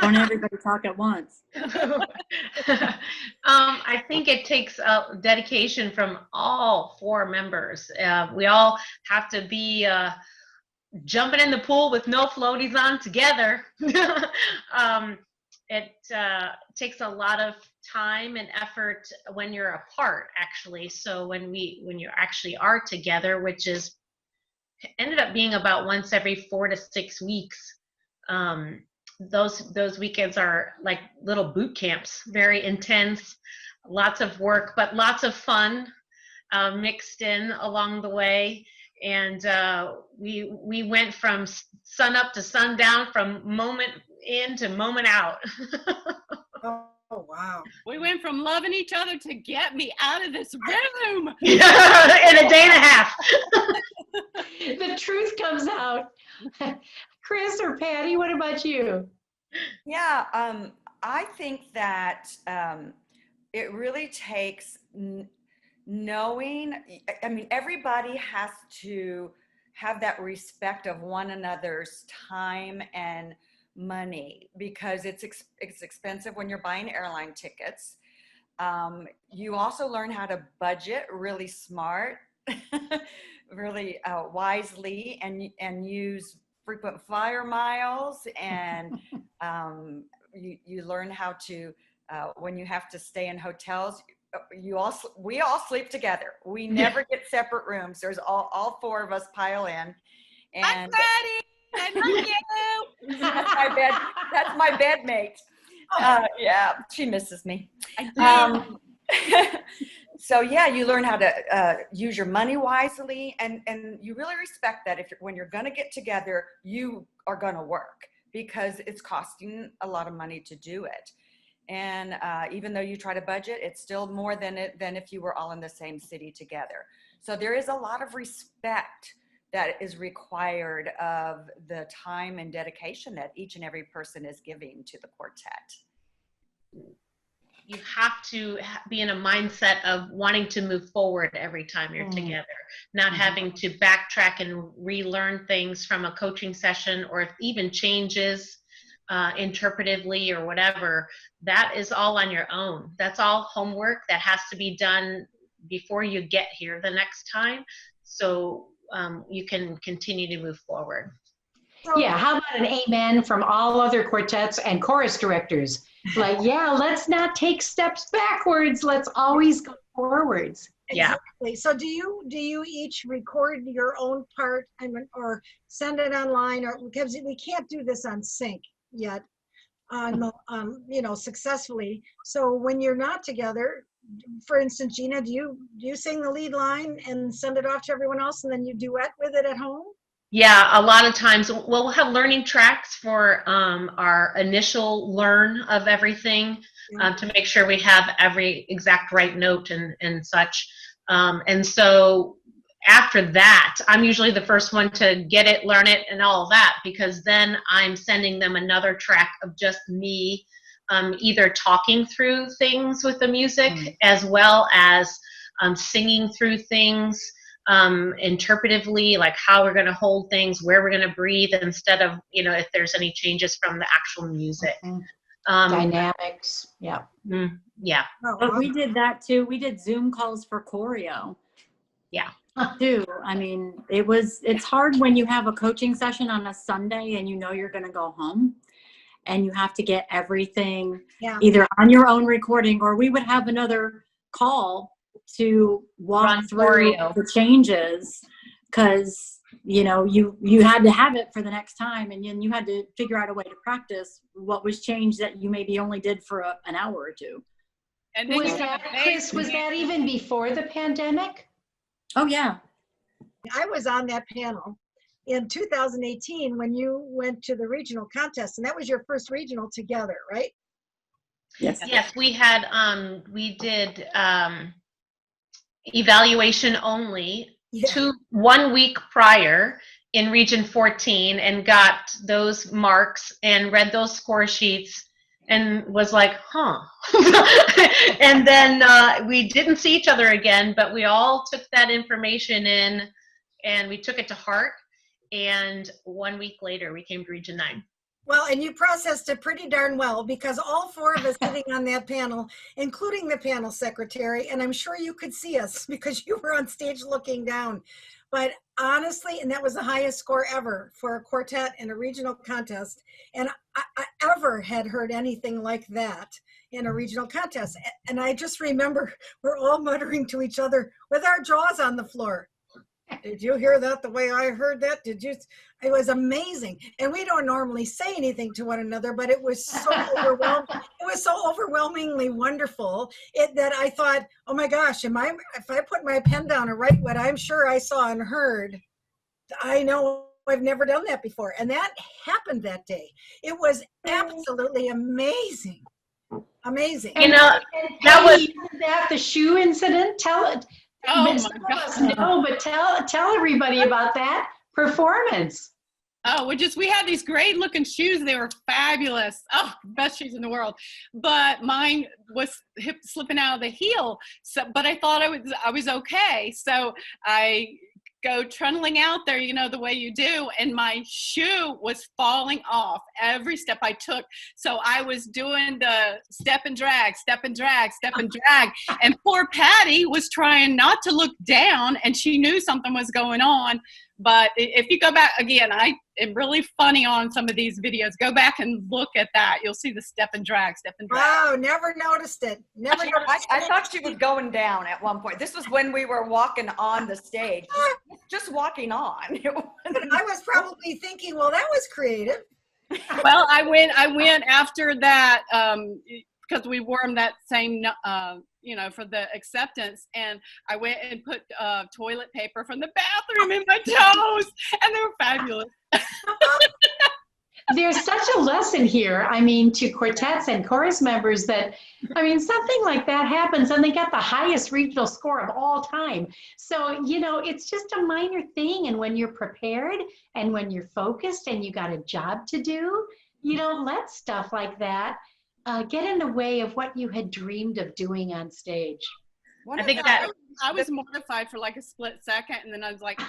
S13: Don't everybody talk at once.
S12: I think it takes dedication from all 4 members. We all have to be jumping in the pool with no floaties on together. It takes a lot of time and effort when you're apart, actually. So when you actually are together, which is ended up being about once every 4 to 6 weeks, those weekends are like little boot camps, very intense, lots of work, but lots of fun mixed in along the way. And we went from sun up to sundown, from moment in to moment out.
S3: Oh, wow.
S12: We went from loving each other to get me out of this room. In a day and a half.
S1: The truth comes out. Chris or Patty, what about you?
S14: Yeah, I think that it really takes knowing, I mean, everybody has to have that respect of one another's time and money, because it's expensive when you're buying airline tickets. You also learn how to budget really smart really wisely and use frequent flyer miles, and you learn how to when you have to stay in hotels. We all sleep together. We never get separate rooms. There's all four of us pile in. And
S10: I'm ready. I love you.
S14: That's my bedmate. Yeah, she misses me. So yeah, you learn how to use your money wisely, and you really respect that when you're going to get together, you are going to work, because it's costing a lot of money to do it. And even though you try to budget, it's still more than if you were all in the same city together. So there is a lot of respect that is required of the time and dedication that each and every person is giving to the quartet.
S12: You have to be in a mindset of wanting to move forward every time you're together, not having to backtrack and relearn things from a coaching session, or even changes interpretively or whatever. That is all on your own. That's all homework that has to be done before you get here the next time, so you can continue to move forward.
S1: Yeah, how about an amen from all other quartets and chorus directors? Like, yeah, let's not take steps backwards. Let's always go forwards.
S3: Exactly. So do you each record your own part, or send it online, or because we can't do this on sync yet, successfully. So when you're not together, for instance, Gina, do you sing the lead line and send it off to everyone else, and then you duet with it at home?
S12: Yeah, a lot of times we'll have learning tracks for our initial learn of everything, to make sure we have every exact right note and such. And so after that, I'm usually the first one to get it, learn it, and all of that, because then I'm sending them another track of just me, either talking through things with the music, as well as singing through things. Interpretively, like how we're going to hold things, where we're going to breathe, instead of, if there's any changes from the actual music.
S1: Dynamics. Yeah.
S12: Yeah.
S13: But we did that too. We did Zoom calls for choreo.
S12: Yeah.
S13: Too. I mean, it's hard when you have a coaching session on a Sunday and you're going to go home, and you have to get everything either on your own recording, or we would have another call to walk through the changes, because you had to have it for the next time, and then you had to figure out a way to practice what was changed that you maybe only did for an hour or two.
S1: And then Chris, was that even before the pandemic?
S13: Oh yeah,
S3: I was on that panel in 2018 when you went to the regional contest, and that was your first regional together, right?
S13: Yes.
S12: Yes, we had we did evaluation only 1 week prior in Region 14, and got those marks and read those score sheets and was like, huh. And then we didn't see each other again, but we all took that information in and we took it to heart. And 1 week later, we came to Region 9.
S3: Well, and you processed it pretty darn well, because all four of us sitting on that panel, including the panel secretary, and I'm sure you could see us because you were on stage looking down. But honestly, and that was the highest score ever for a quartet in a regional contest. And I ever had heard anything like that in a regional contest. And I just remember we're all muttering to each other with our jaws on the floor. Did you hear that the way I heard that? Did you? It was amazing. And we don't normally say anything to one another, but it was so overwhelming. It was so overwhelmingly wonderful that I thought, oh my gosh, if I put my pen down and write what I'm sure I saw and heard, I know I've never done that before. And that happened that day. It was absolutely amazing. Amazing.
S1: That was the shoe incident. Tell it.
S15: Oh
S1: Some
S15: my
S1: of us
S15: God.
S1: know, but tell everybody about that performance.
S15: Oh, we had these great looking shoes. They were fabulous. Oh, best shoes in the world. But mine was slipping out of the heel. So, but I thought I was okay. So I go trundling out there, you know, the way you do. And my shoe was falling off every step I took. So I was doing the step and drag, step and drag, step and drag. And poor Patty was trying not to look down, and she knew something was going on. But if you go back again, I am really funny on some of these videos. Go back and look at that. You'll see the step and drag, step and drag.
S3: Wow, never noticed it. Never noticed
S14: I thought she was going down at one point. This was when we were walking on the stage, just walking on.
S3: I was probably thinking, well, that was creative.
S15: Well, I went after that because we wore them that same, you know, for the acceptance. And I went and put toilet paper from the bathroom in my toes, and they were fabulous.
S1: There's such a lesson here, I mean, to quartets and chorus members that, I mean, something like that happens and they got the highest regional score of all time. So, you know, it's just a minor thing. And when you're prepared and when you're focused and you got a job to do, you don't let stuff like that get in the way of what you had dreamed of doing on stage.
S15: I think that I was mortified for like a split second, and then I was like,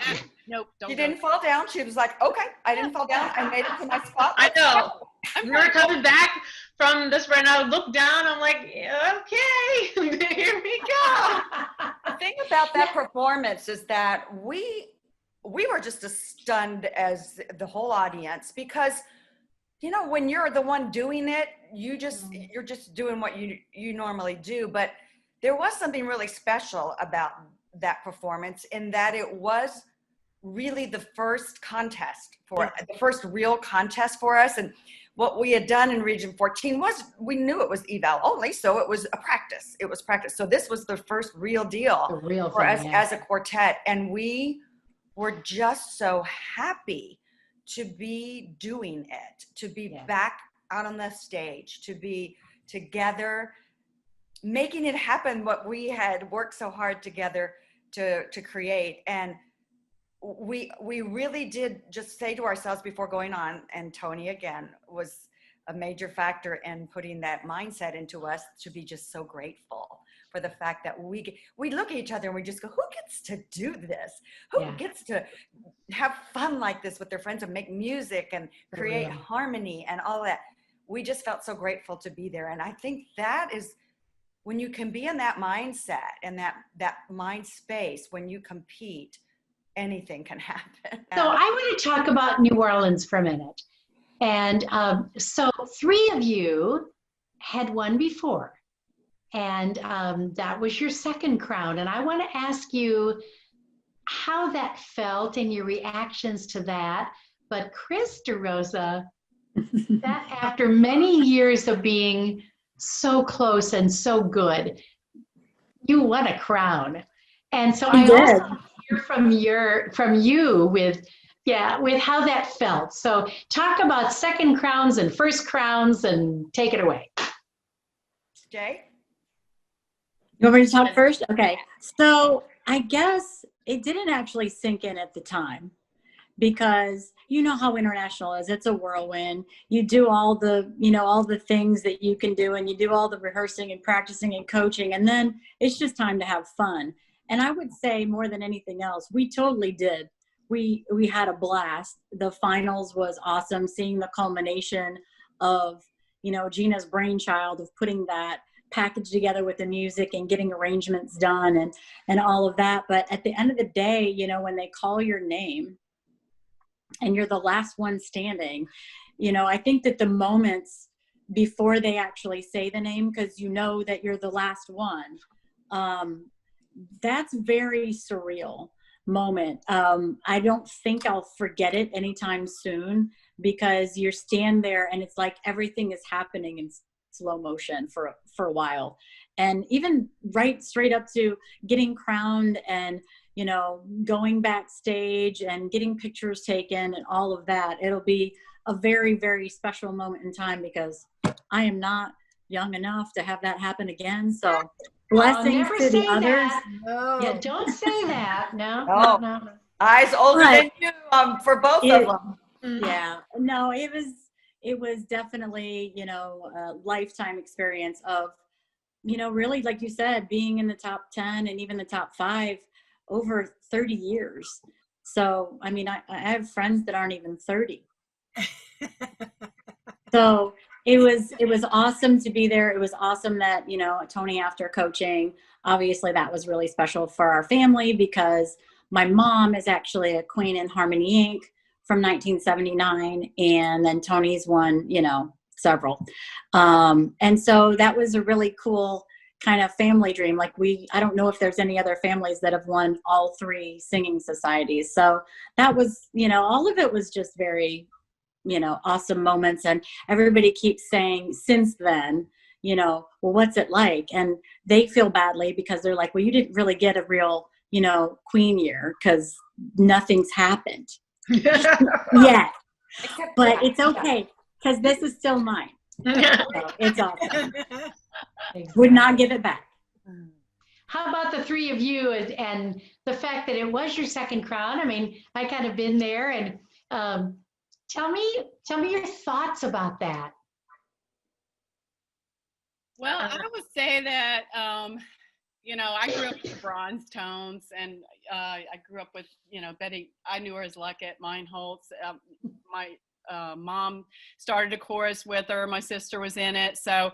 S15: nope, don't.
S14: She didn't fall down. She was like, okay, I didn't fall down. I made it to my spot.
S12: I know. We were coming back from this right now. I looked down. I'm like, okay, here we go.
S14: The thing about that performance is that we were just as stunned as the whole audience, because, you know, when you're the one doing it, you're just doing what you normally do. But there was something really special about that performance, in that it was really the first contest the first real contest for us. And what we had done in Region 14 was, we knew it was eval only, so it was a practice. It was practice. So this was the first real deal for us as a quartet. And we were just so happy to be doing it, to be back out on the stage, to be together, making it happen, what we had worked so hard together to create. And we really did just say to ourselves before going on, and Tony again was a major factor in putting that mindset into us, to be just so grateful for the fact that we look at each other and we just go, who gets to do this? Who gets to have fun like this with their friends and make music and create harmony and all that? We just felt so grateful to be there. And I think that is, when you can be in that mindset and that mind space, when you compete, anything can happen.
S1: So I want to talk about New Orleans for a minute. And so 3 of you had won before, and that was your second crown. And I want to ask you how that felt and your reactions to that. But Chris DeRosa, that after many years of being so close and so good, you won a crown. And so I also hear from you with how that felt. So talk about second crowns and first crowns, and take it away.
S14: Jay?
S13: You want me to talk first? Okay. So I guess it didn't actually sink in at the time, because you know how international is. It's a whirlwind. You do all the, all the things that you can do, and you do all the rehearsing and practicing and coaching, and then it's just time to have fun. And I would say, more than anything else, we totally did. We had a blast. The finals was awesome, seeing the culmination of, Gina's brainchild of putting that package together with the music and getting arrangements done and all of that. But at the end of the day, when they call your name and you're the last one standing, I think that the moments before they actually say the name, because that you're the last one, that's very surreal moment. I don't think I'll forget it anytime soon, because you stand there and it's like everything is happening in slow motion for a while. And even right straight up to getting crowned and, going backstage and getting pictures taken and all of that, it'll be a very, very special moment in time, because I am not young enough to have that happen again. So blessings to the others.
S1: No. Yeah, don't say that. No.
S14: Eyes older than you for both of them.
S13: Yeah. No, it was definitely, a lifetime experience of, really, like you said, being in the top 10 and even the top 5 over 30 years. So, I mean, I have friends that aren't even 30. So it was awesome to be there. It was awesome that, you know, Tony, after coaching, obviously that was really special for our family because my mom is actually a queen in Harmony Inc. from 1979. And then Tony's won, you know, several. And so that was a really cool kind of family dream. Like I don't know if there's any other families that have won all 3 singing societies. So that was, you know, all of it was just very, you know, awesome moments. And everybody keeps saying since then, you know, well, what's it like? And they feel badly because they're like, well, you didn't really get a real, you know, queen year because nothing's happened yet. But it's okay because this is still mine. So it's awesome. Would not give it back.
S1: How about the 3 of you and the fact that it was your second crown? I mean, I kind of been there, and tell me your thoughts about that.
S15: Well, I would say that, you know, I grew up with the Bronze Tones, and I grew up with, you know, Betty. I knew her as Luckett, Meinholz. My mom started a chorus with her. My sister was in it. So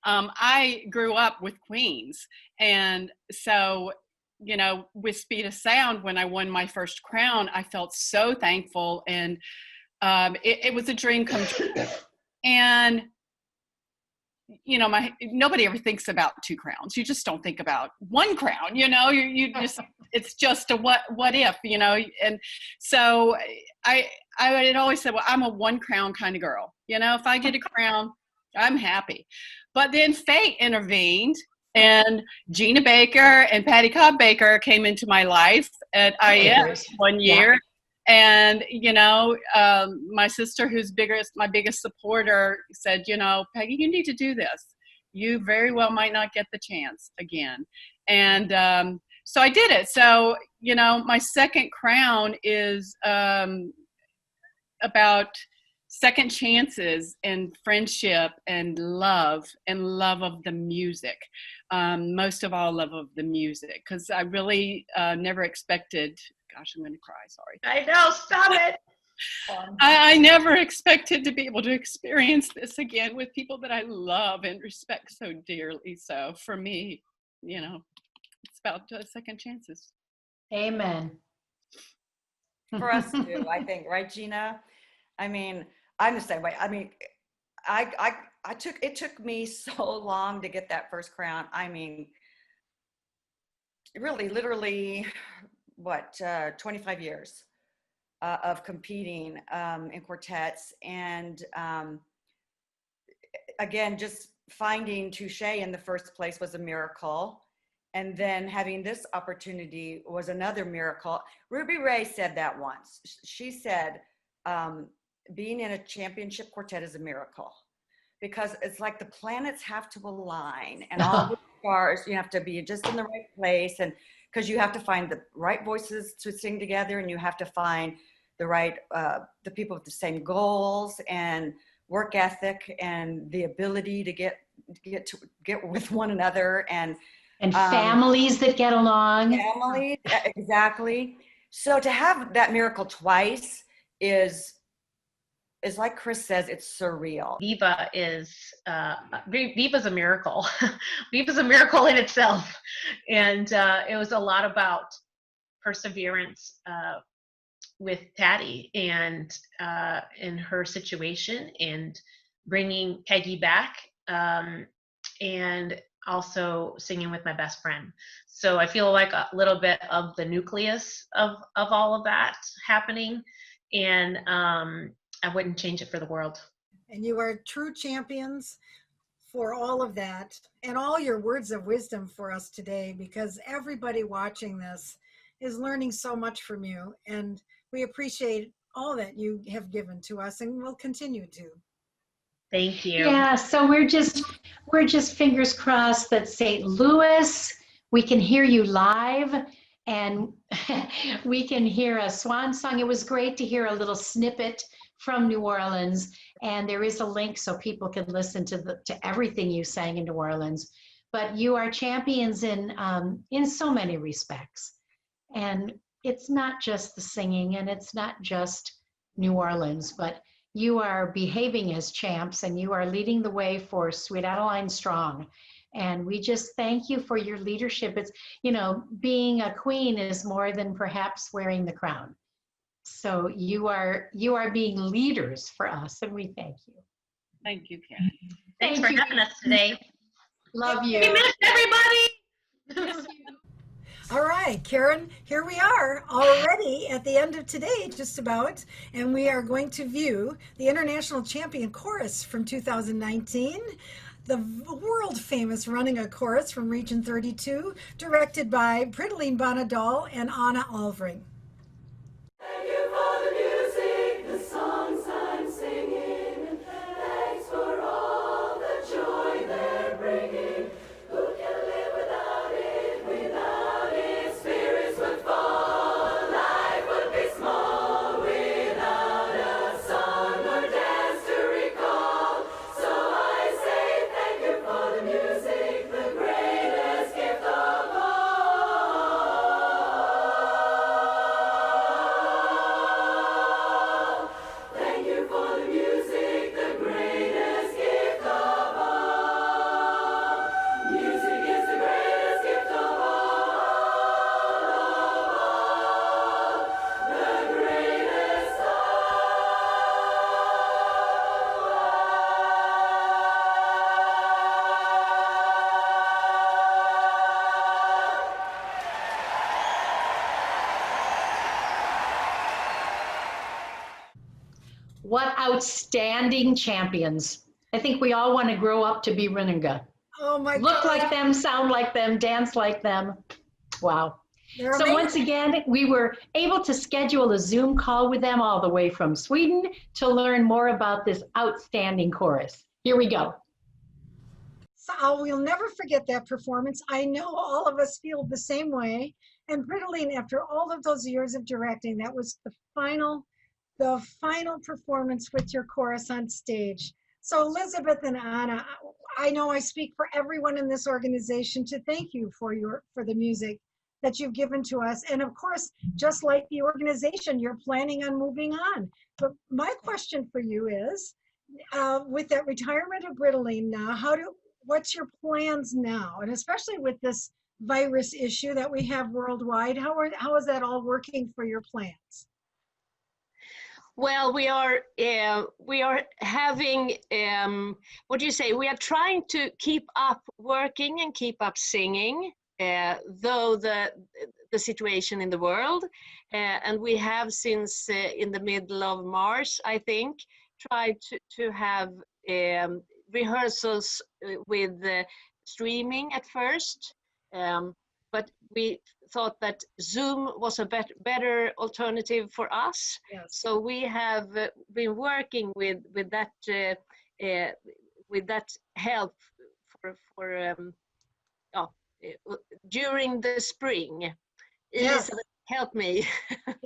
S15: I grew up with Queens. And so, you know, with Speed of Sound, when I won my first crown, I felt so thankful. And it was a dream come true. And, you know, nobody ever thinks about 2 crowns. You just don't think about 1 crown, you know, you just, it's just a what if, you know. And so I had always said, well, I'm a 1 crown kind of girl. You know, if I get a crown, I'm happy. But then fate intervened, and Gina Baker and Patty Cobb Baker came into my life at IS one year. Yeah. And, you know, my sister, who's my biggest supporter, said, you know, Peggy, you need to do this. You very well might not get the chance again. And so I did it. So, you know, my second crown is about second chances and friendship and love of the music. Most of all, love of the music, because I really never expected. Gosh, I'm going to cry. Sorry.
S12: I know. Stop it.
S15: I never expected to be able to experience this again with people that I love and respect so dearly. So for me, you know, it's about second chances.
S1: Amen.
S14: For us too, I think, right, Gina? I mean, I'm the same way. I mean, it took me so long to get that first crown. I mean, really, literally, 25 years of competing in quartets, and again, just finding Touche in the first place was a miracle, and then having this opportunity was another miracle. Ruby Ray said that once. She said, being in a championship quartet is a miracle, because it's like the planets have to align, and all the stars, you have to be just in the right place, and because you have to find the right voices to sing together, and you have to find the right, the people with the same goals and work ethic and the ability to get with one another, and
S1: families that get along.
S14: Families, exactly. So to have that miracle twice is like Chris says, it's surreal.
S12: Viva is Viva's a miracle. Viva's a miracle in itself, and it was a lot about perseverance with Patty and in her situation, and bringing Peggy back, and also singing with my best friend. So I feel like a little bit of the nucleus of all of that happening, and I wouldn't change it for the world.
S3: And you are true champions for all of that, and all your words of wisdom for us today, because everybody watching this is learning so much from you, and we appreciate all that you have given to us and will continue to.
S12: Thank you.
S1: Yeah, so we're just fingers crossed that St. Louis, we can hear you live, and we can hear a swan song. It was great to hear a little snippet from New Orleans, and there is a link so people can listen to everything you sang in New Orleans. But you are champions in so many respects, and it's not just the singing and it's not just New Orleans, but you are behaving as champs and you are leading the way for Sweet Adeline Strong. And we just thank you for your leadership. It's, you know, being a queen is more than perhaps wearing the crown. So you are being leaders for us, and we thank you.
S12: Thank you, Karen. Thanks
S1: Thank
S12: for
S1: you.
S12: having us today.
S1: Love you.
S12: We missed everybody.
S3: All right, Karen, here we are already at the end of today, just about, and we are going to view the International Champion Chorus from 2019, the world-famous Rönninge Chorus from Region 32, directed by Bridelet Bonadal and Anna Alvring.
S2: Thank you for the music, the songs I'm singing, and thanks for all the joy they're bringing. Who can live without it? Without it, spirits would fall, life would be small. Without a song or dance to recall, so I say thank you for the music, the greatest gift of all. Thank you for the music, the greatest gift of all. Music is the greatest gift of all, the greatest of
S1: What outstanding champions. I think we all want to grow up to be Rönninge.
S3: Oh my
S1: Look
S3: God.
S1: like them, sound like them, dance like them. Wow.
S3: They're
S1: So once
S3: amazing.
S1: again, we were able to schedule a Zoom call with them all the way from Sweden to learn more about this outstanding chorus. Here we go.
S3: So we'll never forget that performance. I know all of us feel the same way. And Bridelet, after all of those years of directing, that was the final performance with your chorus on stage. So Elizabeth and Anna, I know I speak for everyone in this organization to thank you for the music that you've given to us. And of course, just like the organization, you're planning on moving on. But my question for you is, with that retirement of Bridelet now, what's your plans now? And especially with this virus issue that we have worldwide, how is that all working for your plans?
S16: Well, we are having, what do you say? We are trying to keep up working and keep up singing, though the situation in the world, and we have since in the middle of March, I think, tried to have rehearsals with streaming at first, but we thought that Zoom was a better alternative for us.
S3: Yes.
S16: So we have been working with that help during the spring.
S3: Yes.
S16: Elizabeth, help me.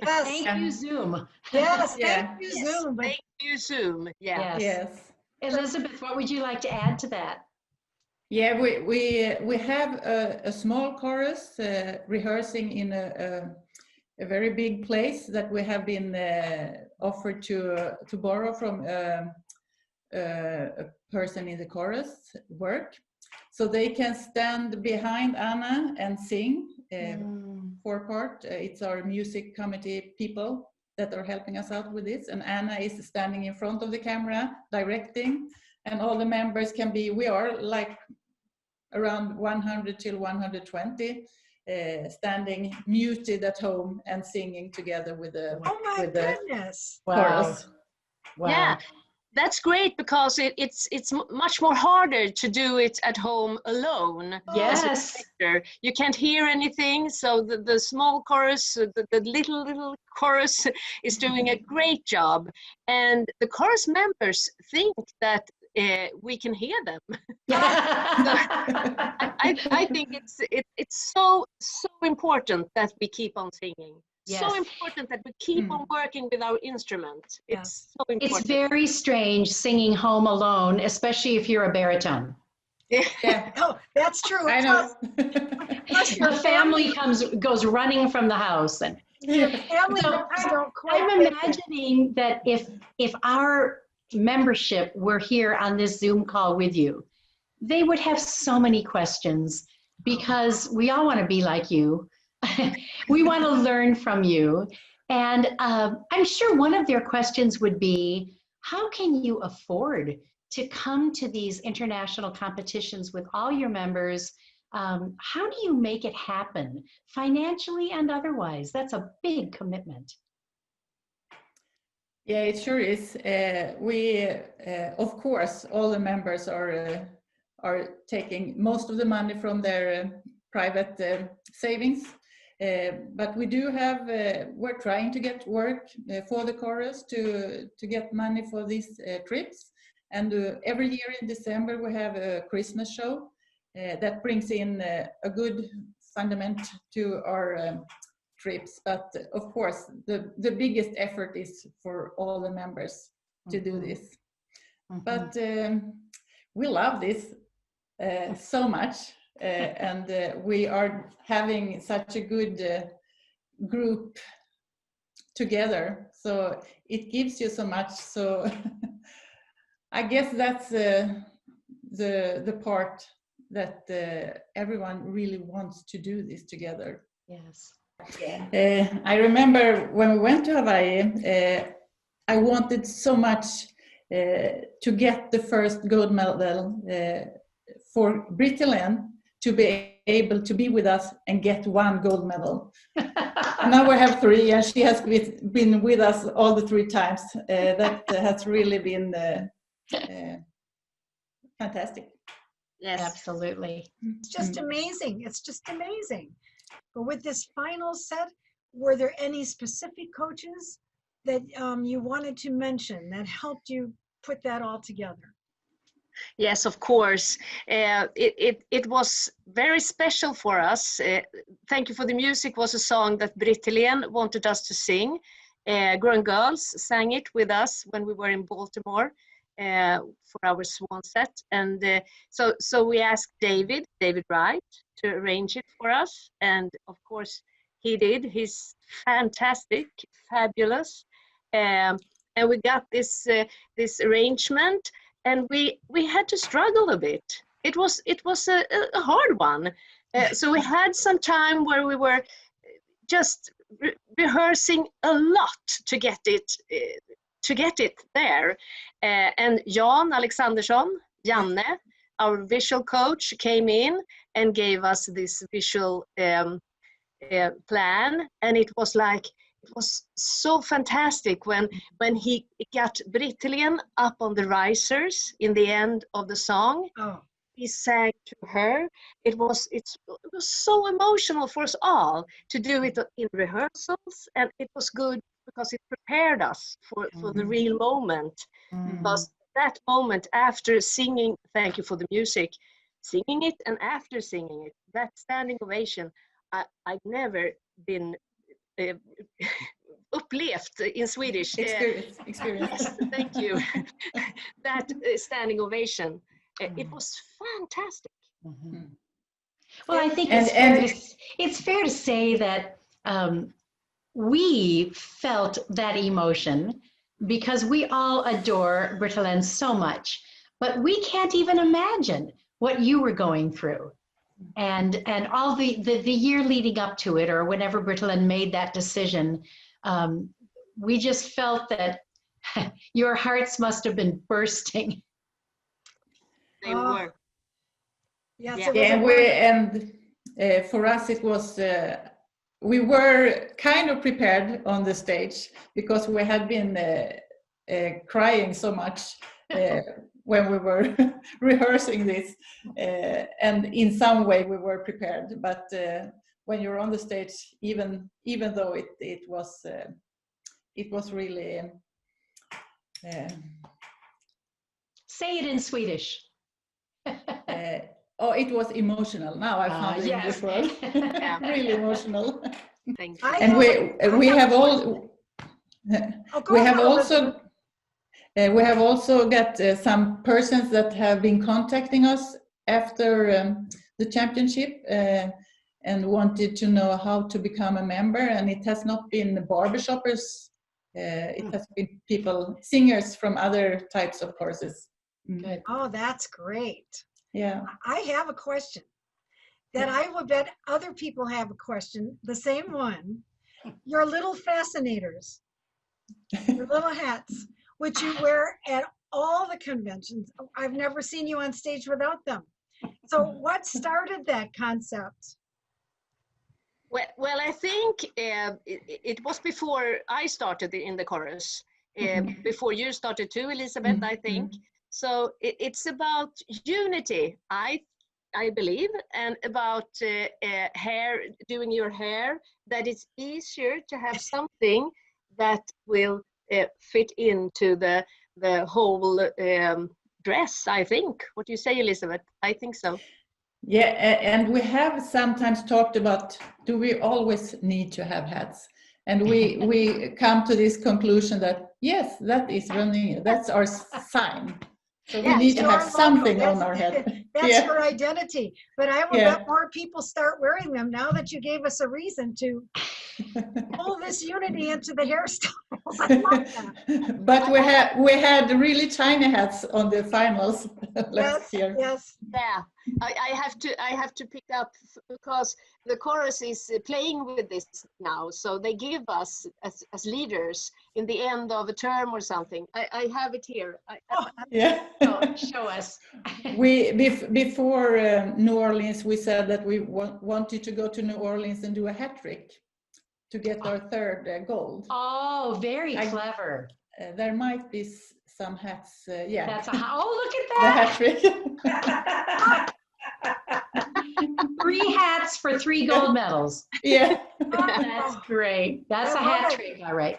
S3: Yes.
S1: Thank you, Zoom.
S3: Yes,
S11: Yeah.
S3: thank you,
S16: Yes,
S3: Zoom.
S16: thank you, Zoom. Yeah.
S1: Yes. Elizabeth, what would you like to add to that?
S17: Yeah, we have a small chorus rehearsing in a very big place that we have been offered to borrow from a person in the chorus work, so they can stand behind Anna and sing four part. It's our music committee people that are helping us out with this, and Anna is standing in front of the camera directing, and all the members can be, we are like around 100 till 120 standing muted at home and singing together with the
S3: goodness.
S17: chorus.
S1: Wow.
S16: Yeah, that's great because it's much more harder to do it at home alone.
S1: Yes.
S16: As a director. You can't hear anything, so the small chorus, the little chorus is doing a great job, and the chorus members think that we can hear them. I think it's so important that we keep on singing.
S1: Yes.
S16: So important that we keep on working with our instrument. It's so important.
S1: It's very strange singing home alone, especially if you're a baritone.
S16: Yeah.
S3: Oh, that's true.
S17: I know.
S1: Your family goes running from the house, and
S3: Family
S1: So
S3: members don't quite
S1: I'm
S3: get it.
S1: imagining that if our membership were here on this Zoom call with you, they would have so many questions because we all want to be like you. We want to learn from you. And I'm sure one of their questions would be, how can you afford to come to these international competitions with all your members? How do you make it happen financially and otherwise? That's a big commitment.
S17: Yeah, it sure is. We, of course, all the members are taking most of the money from their private savings. But we do have, we're trying to get work for the chorus to get money for these trips. And every year in December we have a Christmas show that brings in a good fundament to our trips. But of course, the biggest effort is for all the members to do this. But we love this so much. And we are having such a good group together, so it gives you so much. So I guess that's the part that everyone really wants to do this together.
S1: Yes.
S17: I remember when we went to Hawaii, I wanted so much to get the first gold medal for Brittelen, to be able to be with us and get one gold medal. And now we have 3, and she has been with us all the 3 times. That has really been fantastic.
S1: Yes, absolutely.
S3: It's just amazing. It's just amazing. But with this final set, were there any specific coaches that you wanted to mention that helped you put that all together?
S16: Yes, of course. It was very special for us. Thank You for the Music was a song that Brittelen wanted us to sing. Grown Girls sang it with us when we were in Baltimore for our Swan set. And so we asked David Wright to arrange it for us. And of course he did. He's fantastic, fabulous. And we got this arrangement. And we had to struggle a bit. It was a hard one. So we had some time where we were just rehearsing a lot to get it there. And Jan Alexandersson, Janne, our visual coach, came in and gave us this visual plan, and it was so fantastic when he got Brittelen up on the risers in the end of the song.
S3: Oh.
S16: He sang to her. It was so emotional for us all to do it in rehearsals, and it was good because it prepared us for the real moment. Because that moment after singing Thank You for the Music, singing it and after singing it, that standing ovation, I've never been upplevt in Swedish.
S17: Experience.
S16: Yes, thank you. That standing ovation, it was fantastic.
S1: Well, I think it's fair to say that we felt that emotion because we all adore Brittelen so much, but we can't even imagine what you were going through. And all the year leading up to it, or whenever Brittelen made that decision, we just felt that your hearts must have been bursting.
S16: They were.
S3: Yes,
S17: and for us it was, we were kind of prepared on the stage because we had been crying so much when we were rehearsing this, and in some way we were prepared. But when you're on the stage, even though it was really.
S1: Say it in Swedish.
S17: It was emotional. Now I found the English word. Really emotional.
S16: Thank you.
S17: And we have also got some persons that have been contacting us after the championship, and wanted to know how to become a member. And it has not been the barbershoppers. It has been people, singers from other types of courses.
S1: Good.
S3: Oh, that's great.
S17: Yeah.
S3: I have a question that I will bet other people have a question, the same one. Your little fascinators, your little hats, which you wear at all the conventions. I've never seen you on stage without them. So what started that concept?
S16: Well, I think it was before I started in the chorus, before you started too, Elizabeth, I think. So it's about unity, I believe, and about hair, doing your hair, that it's easier to have something that will fit into the whole dress, I think. What do you say, Elizabeth? I think so.
S17: Yeah, and we have sometimes talked about, do we always need to have hats? And we come to this conclusion that, yes, that is Rönninge, that's our sign. So we need to have something on our head.
S3: That's your identity. But I will bet more people start wearing them now that you gave us a reason to pull this unity into the hairstyles. I love that.
S17: But we had really tiny hats on the finals last year.
S3: Yes.
S16: Yeah, I have to pick up, because the chorus is playing with this now. So they give us as leaders in the end of a term or something. I have it here.
S1: Show us.
S17: Before New Orleans, we said that we wanted to go to New Orleans and do a hat trick to get our third gold.
S1: Oh, very clever.
S17: There might be some hats. Yeah.
S1: That's look at that.
S17: The hat trick.
S1: 3 hats for 3 gold medals.
S17: Yeah.
S1: That's great. That's a hat trick, all right.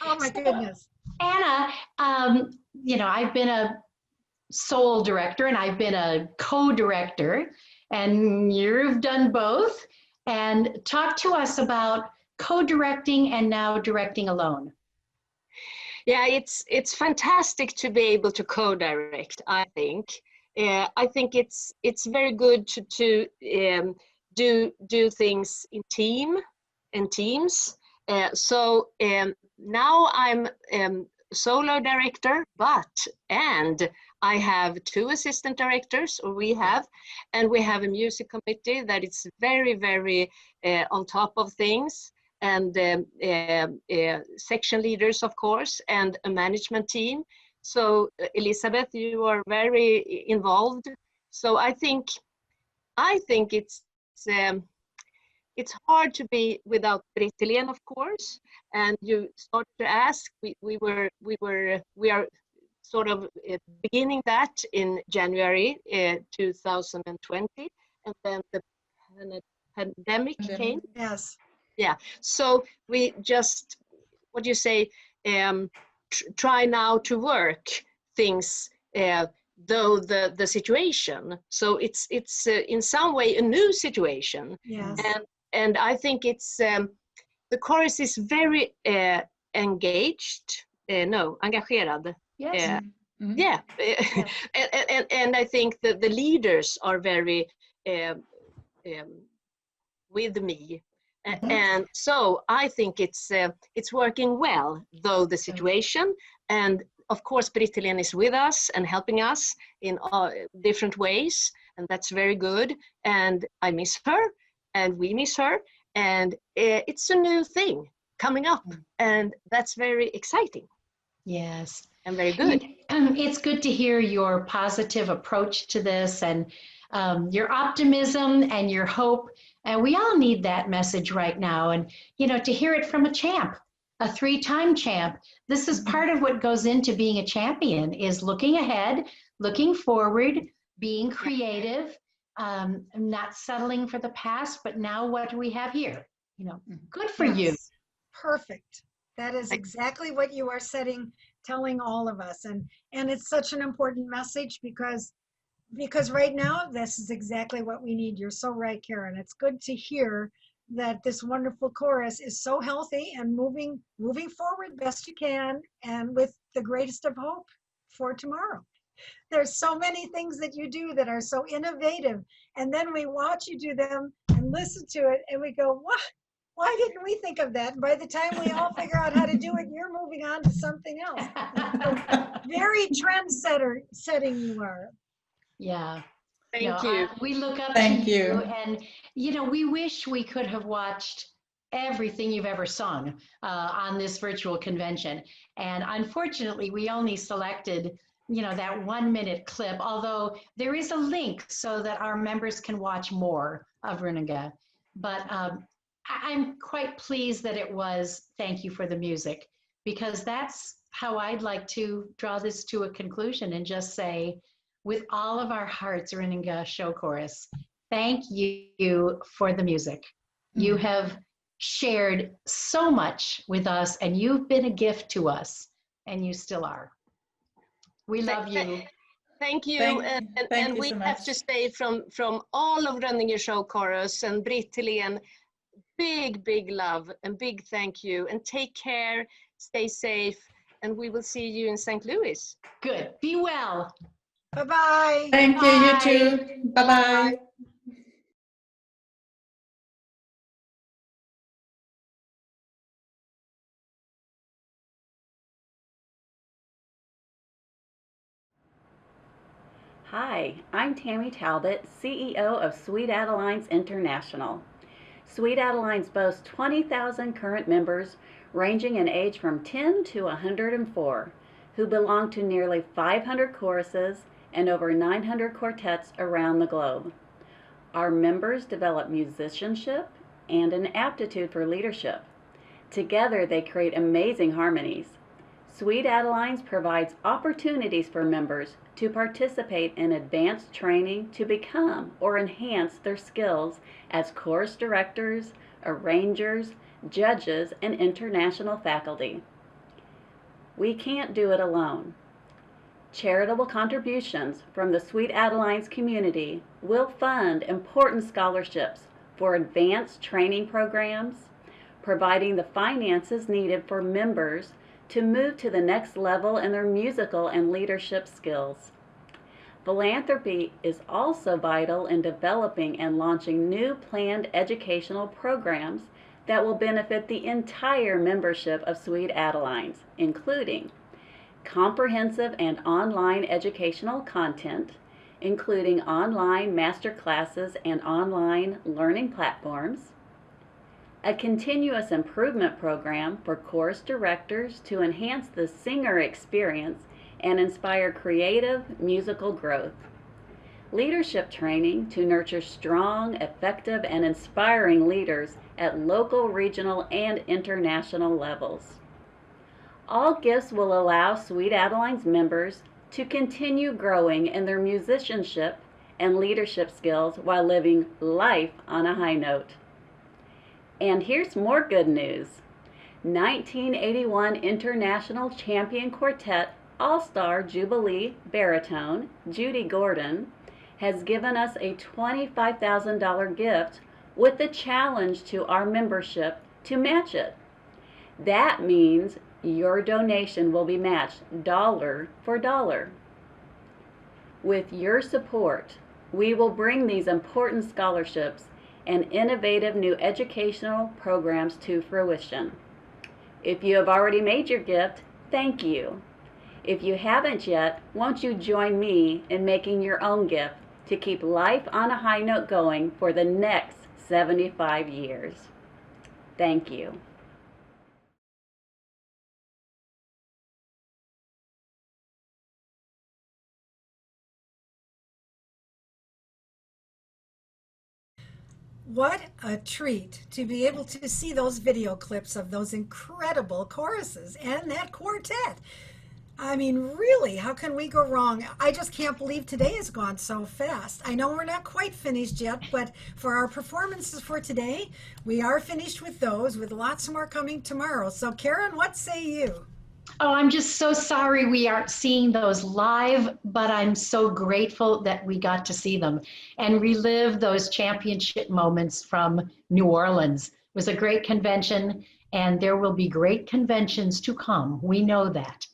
S3: Oh my goodness.
S1: Anna, I've been a sole director and I've been a co-director, and you've done both. And talk to us about co-directing and now directing alone.
S16: Yeah, it's fantastic to be able to co-direct, I think. I think it's very good to do things in teams. So now I'm solo director, and I have 2 assistant directors, or we have a music committee that is very, very on top of things, and section leaders, of course, and a management team. So Elizabeth, you are very involved. So I think it's hard to be without Breidert, of course. And you start to ask. We are sort of beginning that in January 2020, and then the pandemic came.
S3: Yes.
S16: Yeah. So we just, what do you say? Try now to work things, though the situation. So it's in some way a new situation.
S3: Yes.
S16: And I think it's the chorus is very engaged. Engagerad.
S1: Yes.
S16: Yeah. And I think that the leaders are very with me. And so I think it's working well, though the situation. And of course, Breidert is with us and helping us in different ways. And that's very good. And I miss her, and we miss her. And it's a new thing coming up. And that's very exciting.
S1: Yes.
S16: And very good.
S1: It's good to hear your positive approach to this, and your optimism and your hope. And we all need that message right now. And, to hear it from a champ, a 3-time champ. This is part of what goes into being a champion, is looking ahead, looking forward, being creative, not settling for the past, but now what do we have here? Good for you.
S3: Perfect. That is exactly what you are telling all of us. And it's such an important message because right now, this is exactly what we need. You're so right, Karen. It's good to hear that this wonderful chorus is so healthy and moving forward best you can, and with the greatest of hope for tomorrow. There's so many things that you do that are so innovative, and then we watch you do them, and and listen to it, and we go, what? Why didn't we think of that? And by the time we all figure out how to do it, you're moving on to something else. Very setting you are.
S1: Yeah.
S16: Thank you.
S1: We look up
S17: Thank
S1: to
S17: you.
S1: and we wish we could have watched everything you've ever sung on this virtual convention. And unfortunately, we only selected, that 1 minute clip, although there is a link so that our members can watch more of Rönninge. But I'm quite pleased that it was Thank You for the Music, because that's how I'd like to draw this to a conclusion and just say, with all of our hearts, Rönninge Show Chorus, thank you for the music. You have shared so much with us, and you've been a gift to us, and you still are. We love you.
S16: Thank you.
S17: Thank
S16: And
S17: you
S16: we
S17: so
S16: have
S17: much.
S16: to say from all of Rönninge Show Chorus and Britt, Helene, big love and big thank you. And take care, stay safe, and we will see you in St. Louis.
S1: Good. Be well.
S3: Bye-bye.
S17: Thank you, you too. Bye-bye.
S18: Hi, I'm Tammy Talbot, CEO of Sweet Adelines International. Sweet Adelines boasts 20,000 current members ranging in age from 10 to 104, who belong to nearly 500 choruses and over 900 quartets around the globe. Our members develop musicianship and an aptitude for leadership. Together, they create amazing harmonies. Sweet Adelines provides opportunities for members to participate in advanced training to become or enhance their skills as chorus directors, arrangers, judges, and international faculty. We can't do it alone. Charitable contributions from the Sweet Adelines community will fund important scholarships for advanced training programs, providing the finances needed for members to move to the next level in their musical and leadership skills. Philanthropy is also vital in developing and launching new planned educational programs that will benefit the entire membership of Sweet Adelines, including comprehensive and online educational content, including online master classes and online learning platforms, a continuous improvement program for chorus directors to enhance the singer experience and inspire creative musical growth, leadership training to nurture strong, effective, and inspiring leaders at local, regional, and international levels. All gifts will allow Sweet Adelines members to continue growing in their musicianship and leadership skills while living life on a high note. And here's more good news. 1981 International Champion Quartet All-Star Jubilee baritone Judy Gordon has given us a $25,000 gift with the challenge to our membership to match it. That means your donation will be matched dollar for dollar. With your support, we will bring these important scholarships and innovative new educational programs to fruition. If you have already made your gift, thank you. If you haven't yet, won't you join me in making your own gift to keep life on a high note going for the next 75 years? Thank you.
S3: What a treat to be able to see those video clips of those incredible choruses and that quartet. I mean, really, how can we go wrong? I just can't believe today has gone so fast. I know we're not quite finished yet, but for our performances for today, we are finished with those, with lots more coming tomorrow. So Karen, what say you?
S1: Oh, I'm just so sorry we aren't seeing those live, but I'm so grateful that we got to see them and relive those championship moments from New Orleans. It was a great convention, and there will be great conventions to come. We know that.